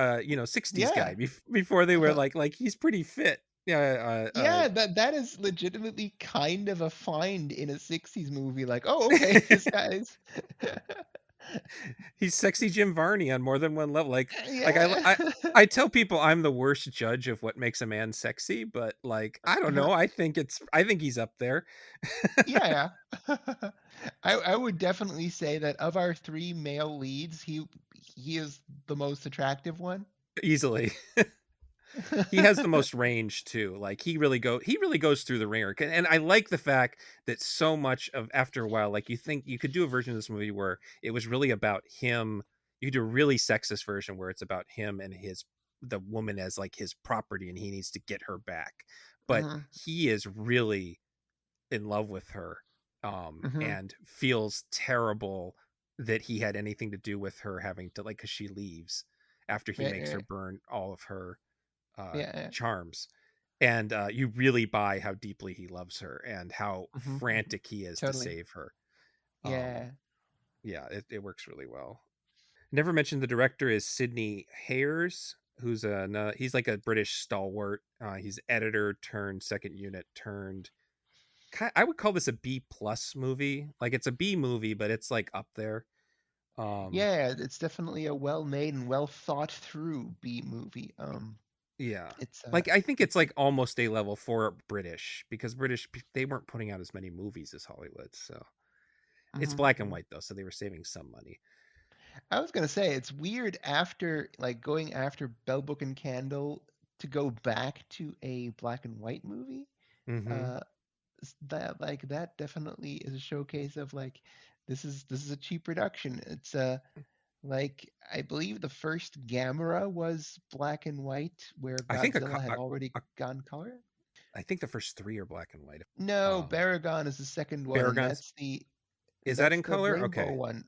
60s guy Yeah. before they were like he's pretty fit. Yeah, Yeah, that is legitimately kind of a find in a 60s movie. Like, oh, okay, this guy's he's sexy Jim Varney on more than one level. Like yeah. I tell people I'm the worst judge of what makes a man sexy, but like I don't Uh-huh. know. I think he's up there Yeah, yeah. I would definitely say that of our three male leads, he is the most attractive one. easily. He has the most range too. Like he really goes through the ringer. And I like the fact that so much of after a while, like you think you could do a version of this movie where it was really about him. You could do a really sexist version where it's about him and the woman as like his property and he needs to get her back. But Mhm, he is really in love with her, mhm. and feels terrible that he had anything to do with her having to, like, because she leaves after he Right, makes her right. burn all of her Yeah, yeah. charms. And you really buy how deeply he loves her and how Mhm, mhm. frantic he is to Totally. save her. um Yeah. yeah, it works really well. Never mentioned the director is Sidney Hayers, who's he's like a British stalwart. He's editor turned second unit turned, I would call this a B plus movie. Like, it's a B movie, but it's like up there. Um, Yeah, it's definitely a well-made and well thought through B movie. yeah. It's Like, I think it's it's like almost A level for British, because they weren't putting out as many movies as Hollywood. So it's mhm, black and mhm. white though, so they were saving some money. I was gonna say it's weird after like going after Bell Book and Candle to go back to a black and white movie. Hmm. Uh, that like that definitely is a showcase of like this is a cheap production. It's like I believe the first Gamera was black and white, where I think Godzilla had already a gone color. I think the first three are black and white. No, Um, Baragon is the second one, and Baragons, is that that's in the color? rainbow Okay. one.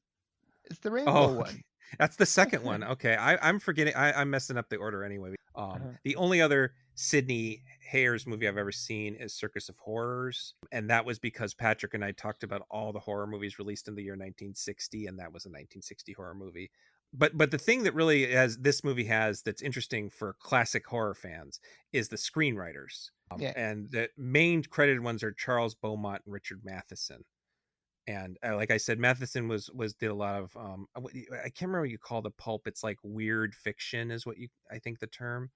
It's the rainbow Oh, okay. one. That's the second one. Okay. I'm forgetting. I'm messing up the order anyway. Uh-huh. The only other Sidney Hayers movie I've ever seen is Circus of Horrors. And that was because Patrick and I talked about all the horror movies released in the year 1960, and that was a 1960 horror movie. But the thing that really has this movie has that's interesting for classic horror fans is the screenwriters. Yeah. And the main credited ones are Charles Beaumont and Richard Matheson. And like I said, Matheson was did a lot of I can't remember what you call the pulp. It's like weird fiction is what you, I think, the term.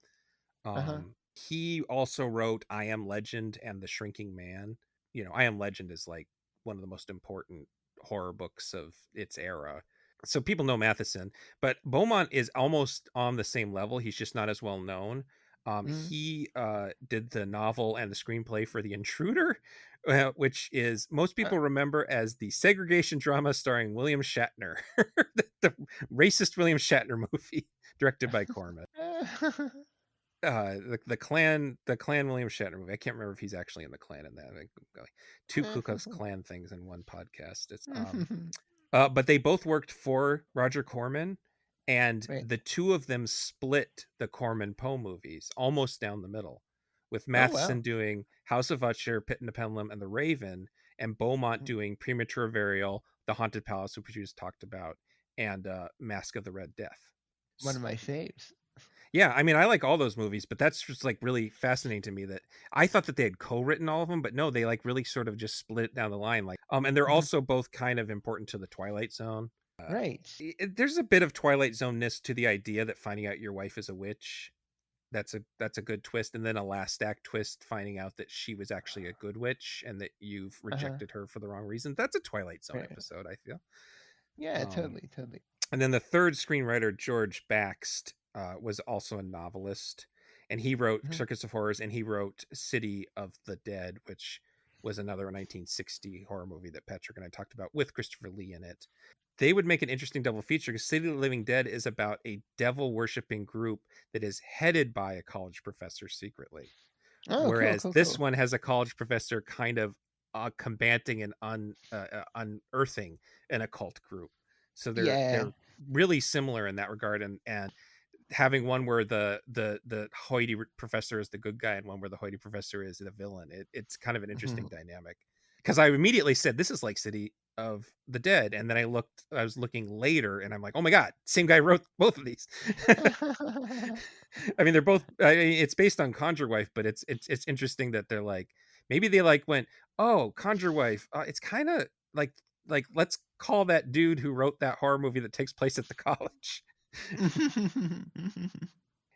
Uh-huh. He also wrote I Am Legend and The Shrinking Man. I Am Legend is like one of the most important horror books of its era. So people know Matheson, but Beaumont is almost on the same level. He's just not as well known. Mm. He did the novel and the screenplay for The Intruder, which is most Uh, people remember as the segregation drama starring William Shatner, the racist William Shatner movie directed by Corman. The Clan William Shatner movie. I can't remember if he's actually in the Clan in that. Two Ku Klux Klan things in one podcast. It's but they both worked for Roger Corman, and right. the two of them split the Corman Poe movies almost down the middle, with Oh wow. Matheson doing House of Usher, Pit and the Pendulum, and The Raven, and Beaumont Mm. doing Premature Burial, The Haunted Palace, which we just talked about, and Mask of the Red Death. One of my faves. Yeah, I mean, I like all those movies, but that's just like really fascinating to me that I thought that they had co-written all of them, but no, they like really sort of just split it down the line. And they're Mhm. also both kind of important to the Twilight Zone. Right. There's a bit of Twilight Zone-ness to the idea that finding out your wife is a witch. That's a good twist, and then a last act twist, finding out that she was actually a good witch and that you've Uh-huh. rejected her for the wrong reason. That's a Twilight Zone Right. episode, I feel. Yeah, Um, totally, totally. and then the third screenwriter, George Baxt, was also a novelist, and he wrote Mhm. Circus of Horrors, and he wrote City of the Dead, which was another 1960 horror movie that Patrick and I talked about with Christopher Lee in it. They would make an interesting double feature because City of the Living Dead is about a devil worshipping group that is headed by a college professor secretly, Oh, cool, whereas cool, this cool. one has a college professor kind of combating and unearthing an occult group. So Yeah. they're really similar in that regard, and having one where the hoity professor is the good guy and one where the hoity professor is the villain, it's kind of an interesting Mhm. dynamic. Because I immediately said this is like City of the Dead, and then I was looking later, and I'm like, oh my god, same guy wrote both of these. I mean, they're both. I mean, it's based on Conjure Wife, but it's interesting that they're like maybe they like went, oh, Conjure Wife. It's kind of like let's call that dude who wrote that horror movie that takes place at the college.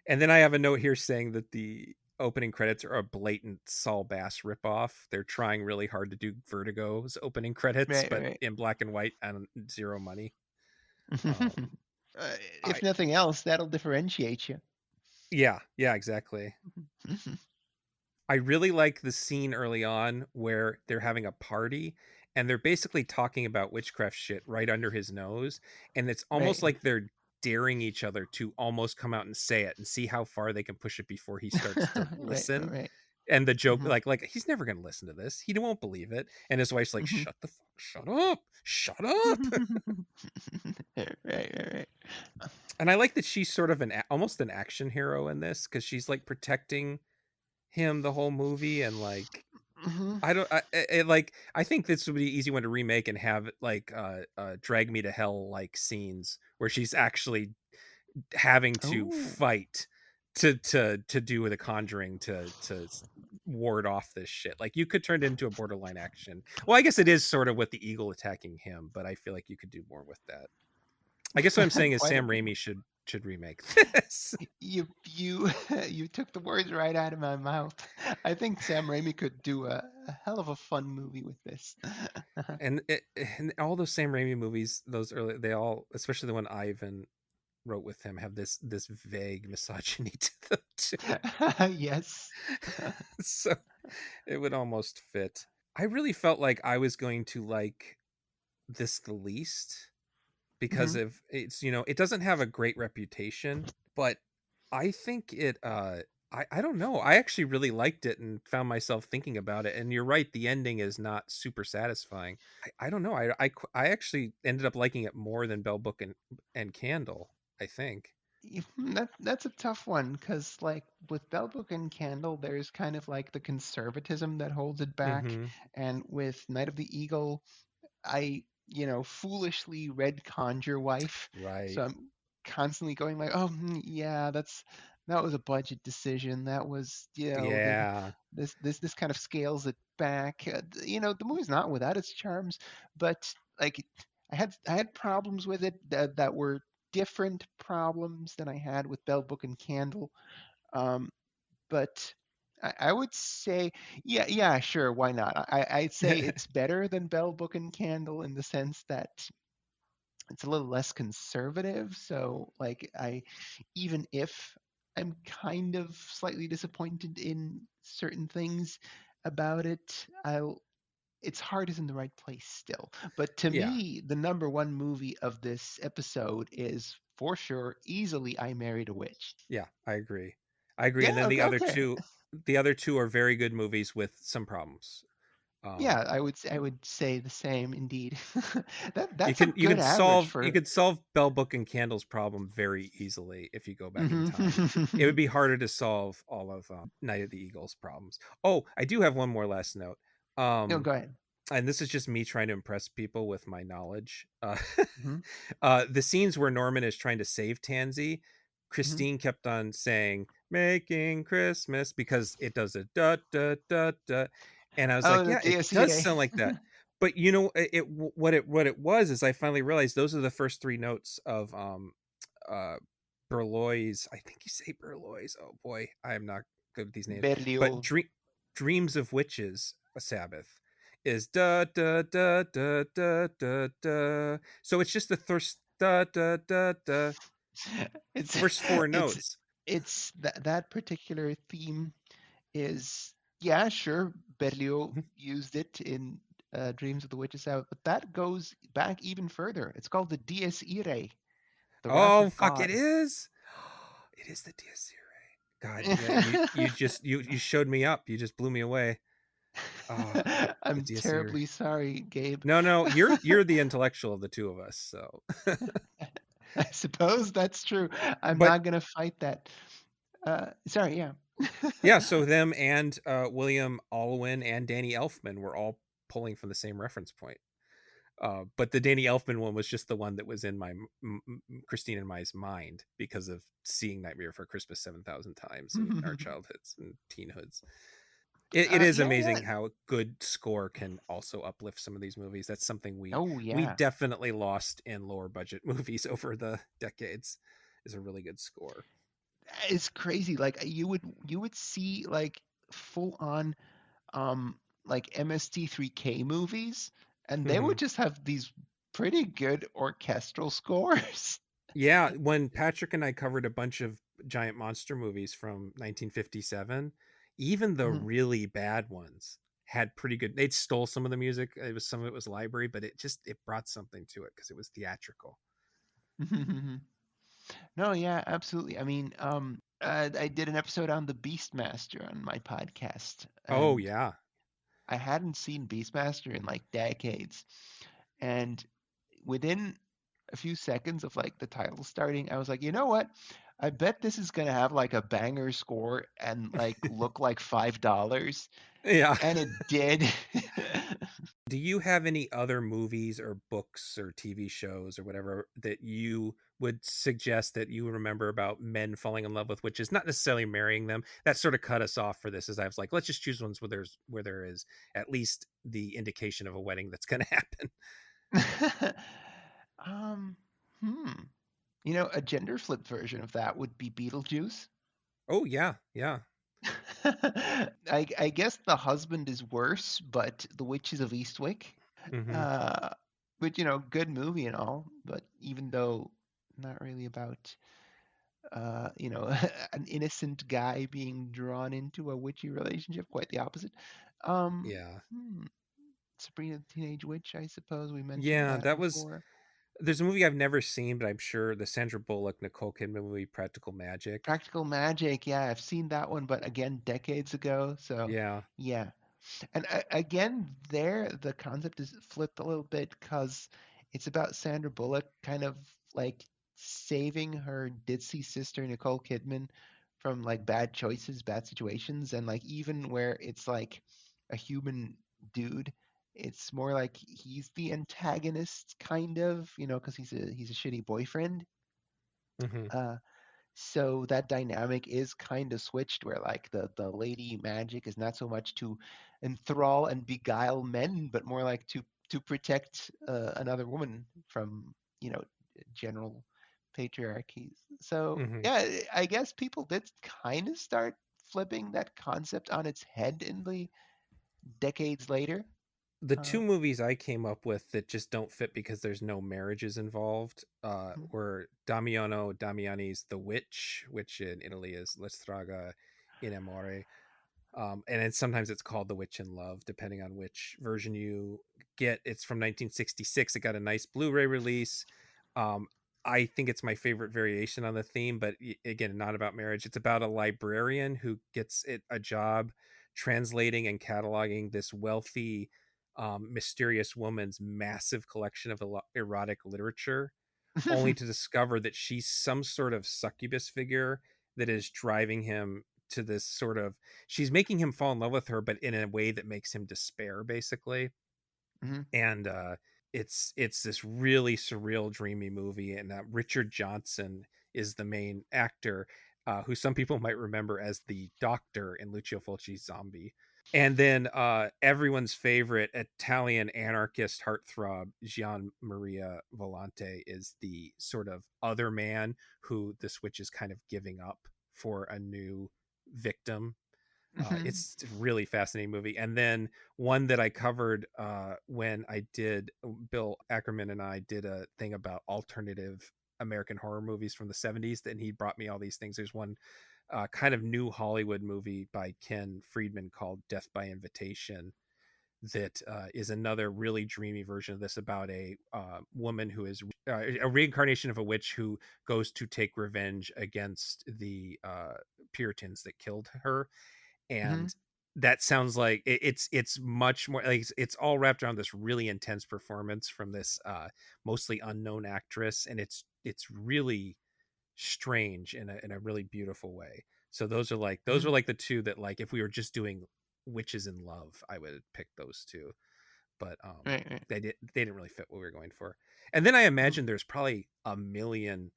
And then I have a note here saying that the opening credits are a blatant Saul Bass ripoff. They're trying really hard to do Vertigo's opening credits, Right, but right. in black and white and zero money. Um, Uh, I if nothing else, that'll differentiate you. yeah, exactly. I really like the scene early on where they're having a party and they're basically talking about witchcraft shit right under his nose. And it's almost Right. like they're daring each other to almost come out and say it and see how far they can push it before he starts to Right, listen. right. And the joke, Mhm. like he's never gonna listen to this. He won't believe it. And his wife's like, Mhm. shut up, shut up. Right, right, right. And I like that she's sort of almost an action hero in this because she's like protecting him the whole movie and like Mhm. I don't like I think this would be an easy one to remake and have like drag me to hell like scenes where she's actually having to Oh. fight to do with a conjuring to ward off this shit. Like you could turn it into a borderline action. Well, I guess it is sort of with the eagle attacking him, but I feel like you could do more with that. I guess what I'm saying is Quite a Sam bit more. Raimi should remake this. You you took the words right out of my mouth. I think Sam Raimi could do a hell of a fun movie with this. And all those Sam Raimi movies, those early, they all, especially the one Ivan wrote with him, have this vague misogyny to them too. Yes. So it would almost fit. I really felt like I was going to like this the least because Mhm. of it's it doesn't have a great reputation, but I think I don't know. I actually really liked it and found myself thinking about it. And you're right, the ending is not super satisfying. I don't know. I actually ended up liking it more than Bell Book and Candle, I think. That's a tough one because like with Bell Book and Candle, there's kind of like the conservatism that holds it back, Mm-hmm. and with Night of the Eagle, I, foolishly read Conjure Wife, Right. so I'm constantly going like, oh, yeah, that was a budget decision. That was, Yeah. this kind of scales it back. The movie's not without its charms, but like I had problems with it that were different problems than I had with Bell Book and Candle. Um, but I would say, yeah, yeah, sure, why not? I'd say it's better than Bell Book and Candle in the sense that it's a little less conservative. So, like, even if I'm kind of slightly disappointed in certain things about it. Its heart is in the right place still. But to Yeah, me, the number one movie of this episode is for sure, easily I Married a Witch. yeah, I agree. I agree. And Yeah, then okay, okay. the other two are very good movies with some problems. Yeah, Um, I would say the same indeed. That you that's a can good average you for could solve Bell Book and Candle's problem very easily if you go back in time. It would Mhm. be harder to solve all of Night of the Eagles problems. Oh, I do have one more last note. No, Um, go ahead. and this is just me trying to impress people with my knowledge. Hmm. The scenes where Norman is trying to save Tansy, Hmm. Christine kept on saying "Making Christmas" because it does a da da da da, and I was Oh, like, the yeah, it does DSEA. sound like that. But what it was is I finally realized those are the first three notes of uh Berlois. I think you say Berlois. Oh boy, I am not good with these names. But Berlioz. Dreams of Witches, a Sabbath is da da da da da da da. So it's just the first da da da da It's first four it's notes. it's that particular theme is, yeah, sure, Berlioz used it in Dreams of the Witches Sabbath, but that goes back even further. It's called the Dies Irae, the Wrath Oh of fuck! It God. is. It is the DSC. God, yeah, you showed me up. You just blew me away. Oh, the I'm DSC. terribly sorry, Gabe. No, no, you're the intellectual of the two of us. So, I suppose that's true. I'm but not gonna fight that. Sorry, yeah. yeah, so them and William Alwyn and Danny Elfman were all pulling from the same reference point. But the Danny Elfman one was just the one that was in my Christine and my mind because of seeing Nightmare for Christmas 7,000 times in our childhoods and teenhoods. It is Yeah, yeah. amazing how good score can also uplift some of these movies. That's something Oh, we yeah. definitely lost in lower budget movies over the decades. Is a really good score. It's crazy. Like you would see like full on like MST3K movies, and they Hmm. would just have these pretty good orchestral scores. Yeah, when Patrick and I covered a bunch of giant monster movies from 1957, even the Mhm. really bad ones had pretty good. They'd stole some of the music. It was some of it was library, but it brought something to it because it was theatrical. No, yeah, absolutely. I mean, I did an episode on the Beastmaster on my podcast, Oh and yeah, I hadn't seen Beastmaster in like decades. And within a few seconds of like the title starting, I was like, you know what? I bet this is gonna have like a banger score and like look like $5. yeah. And it did. Do you have any other movies or books or TV shows or whatever that you would suggest that you remember about men falling in love with witches, not necessarily marrying them? That sort of cut us off for this. As I was like, let's just choose ones where there is at least the indication of a wedding that's going to happen. um, hmm. You know, a gender flip version of that would be Beetlejuice. Oh yeah, yeah. I guess the husband is worse, but The Witches of Eastwick. Hmm. Uh, but you know, good movie and all, but even though not really about you know, an innocent guy being drawn into a witchy relationship, quite the opposite. Um, Yeah, hmm, Sabrina the Teenage Witch, I suppose we mentioned yeah. that That was. before. There's a movie I've never seen, but I'm sure the Sandra Bullock, Nicole Kidman movie, Practical Magic. Practical Magic, yeah, I've seen that one, but again, decades ago. So, Yeah. yeah. And again, there the concept is flipped a little bit because it's about Sandra Bullock kind of like saving her ditzy sister Nicole Kidman from like bad choices, bad situations, and like even where it's like a human dude, it's more like he's the antagonist kind of, you know, because he's a shitty boyfriend. Hmm. Uh, so that dynamic is kind of switched where like the lady magic is not so much to enthrall and beguile men, but more like to protect another woman from, you know, general patriarchies. So Hmm. yeah, I guess people did kind of start flipping that concept on its head in the decades later. The Uh, two movies I came up with that just don't fit because there's no marriages involved were Damiano Damiani's The Witch, which in Italy is La Straga in Amore, and then sometimes it's called The Witch in Love, depending on which version you get. It's from 1966. It got a nice Blu-ray release. Um, I think it's my favorite variation on the theme, but again, not about marriage. It's about a librarian who gets a job translating and cataloging this wealthy, mysterious woman's massive collection of erotic literature, only to discover that she's some sort of succubus figure that is driving him to this sort of, she's making him fall in love with her, but in a way that makes him despair, basically. mhm, And it's this really surreal, dreamy movie, and Richard Johnson is the main actor, who some people might remember as the Doctor in Lucio Fulci's Zombie. And then everyone's favorite Italian anarchist heartthrob, Gian Maria Volante, is the sort of other man who the Switch is kind of giving up for a new victim. mhm. It's a really fascinating movie. And then one that I covered when I did, Bill Ackerman and I did a thing about alternative American horror movies from the 70s, and he brought me all these things. There's one kind of new Hollywood movie by Ken Friedman called Death by Invitation that is another really dreamy version of this, about a woman who is a reincarnation of a witch who goes to take revenge against the Puritans that killed her. Mhm. And that sounds like it's much more like it's all wrapped around this really intense performance from this mostly unknown actress, and it's really strange in a really beautiful way. So those are Mhm. like the two that, like, if we were just doing witches in love, I would pick those two. But Right, right. they didn't really fit what we were going for. And then I Mhm. imagine there's probably a million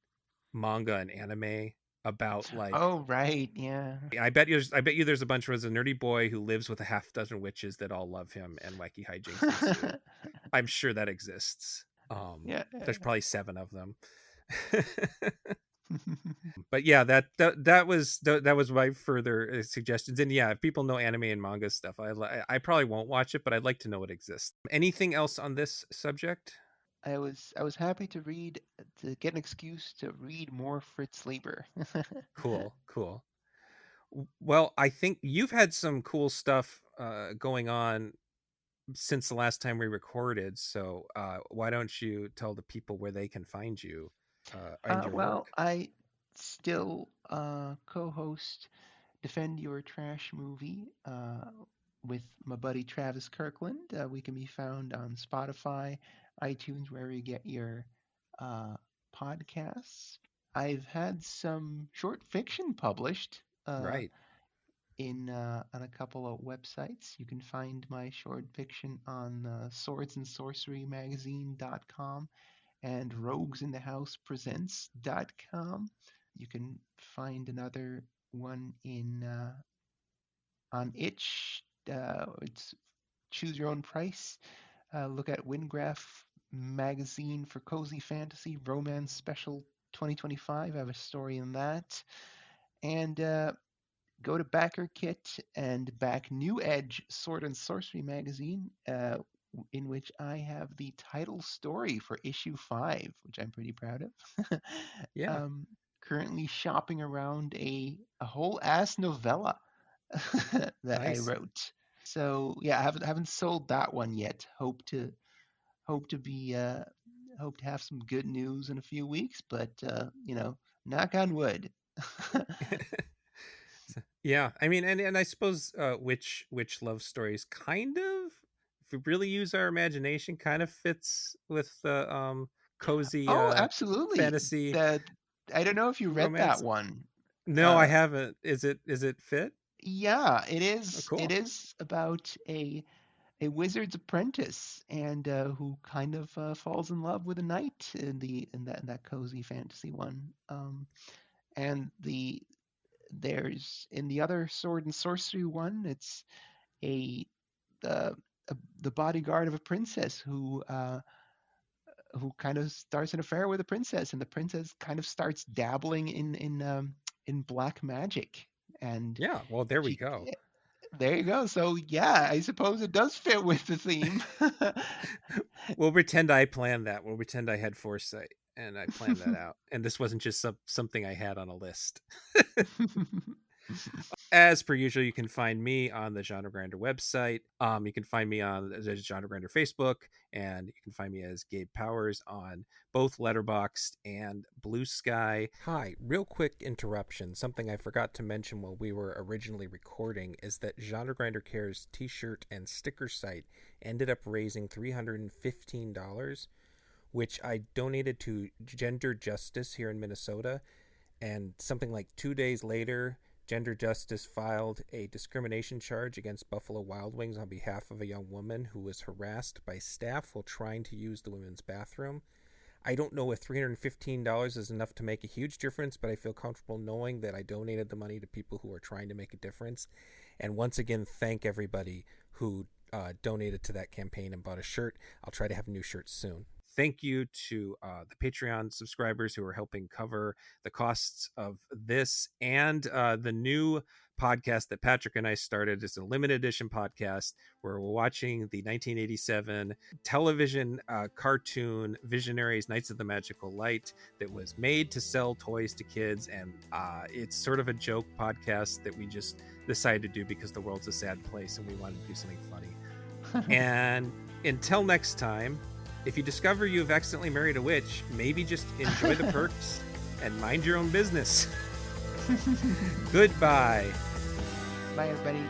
manga and anime about, like, Oh, right, yeah. I bet you there's a bunch where there's a nerdy boy who lives with a half dozen witches that all love him, and wacky hijinks ensue. I'm sure that exists. Yeah, There's yeah. probably seven of them. But yeah, that was my further suggestions. And yeah, if people know anime and manga stuff, I probably won't watch it, but I'd like to know it exists. Anything else on this subject? I was happy to get an excuse to read more Fritz Leiber. Cool, cool. Well, I think you've had some cool stuff going on since the last time we recorded. So why don't you tell the people where they can find you and your Well, work? I still co-host Defend Your Trash Movie with my buddy Travis Kirkland. We can be found on Spotify, iTunes, wherever you get your uh, podcasts. I've had some short fiction published Right. in on a couple of websites. You can find my short fiction on swordsandsorcerymagazine.com and roguesinthehousepresents.com. You can find another one in on itch. It's choose your own price. Look at Wingraph magazine for cozy fantasy romance special 2025. I have a story in that. And go to Backer Kit and back New Edge Sword and Sorcery magazine, in which I have the title story for issue 5, which I'm pretty proud of. Yeah. um, Currently shopping around a whole ass novella that I Nice. wrote. So yeah, I haven't sold that one yet. Hope to be hope to have some good news in a few weeks, but knock on wood. Yeah, I mean, and I suppose which love stories kind of, if we really use our imagination, kind of fits with the cozy Oh, absolutely. fantasy The I don't know if you read that romance. one. No, I Uh, haven't. Is it fit? yeah, it Oh, is. It cool. is about a wizard's apprentice and who kind of falls in love with a knight in that cozy fantasy one. And there's in the other sword and sorcery one, it's a the the bodyguard of a princess who kind of starts an affair with a princess, and the princess kind of starts dabbling in black magic, and Yeah, well, there we she go. There you go. So yeah, I suppose it does fit with the theme. We'll pretend I planned that. We'll pretend I had foresight and I planned that out. And this wasn't just something I had on a list. As per usual, you can find me on the Genre Grinder website. You can find me on the Genre Grinder Facebook, and you can find me as Gabe Powers on both Letterboxd and Blue Sky. Hi, real quick interruption. Something I forgot to mention while we were originally recording is that Genre Grinder Care's t-shirt and sticker site ended up raising $315, which I donated to Gender Justice here in Minnesota. And something like 2 days later, Gender Justice filed a discrimination charge against Buffalo Wild Wings on behalf of a young woman who was harassed by staff while trying to use the women's bathroom. I don't know if $315 is enough to make a huge difference, but I feel comfortable knowing that I donated the money to people who are trying to make a difference. And once again, thank everybody who donated to that campaign and bought a shirt. I'll try to have new shirts soon. Thank you to the Patreon subscribers who are helping cover the costs of this and the new podcast that Patrick and I started. It's a limited edition podcast where we're watching the 1987 television cartoon Visionaries Knights of the Magical Light that was made to sell toys to kids. And it's sort of a joke podcast that we just decided to do because the world's a sad place and we wanted to do something funny. And until next time, if you discover you've accidentally married a witch, maybe just enjoy the perks and mind your own business. Goodbye. Bye, everybody.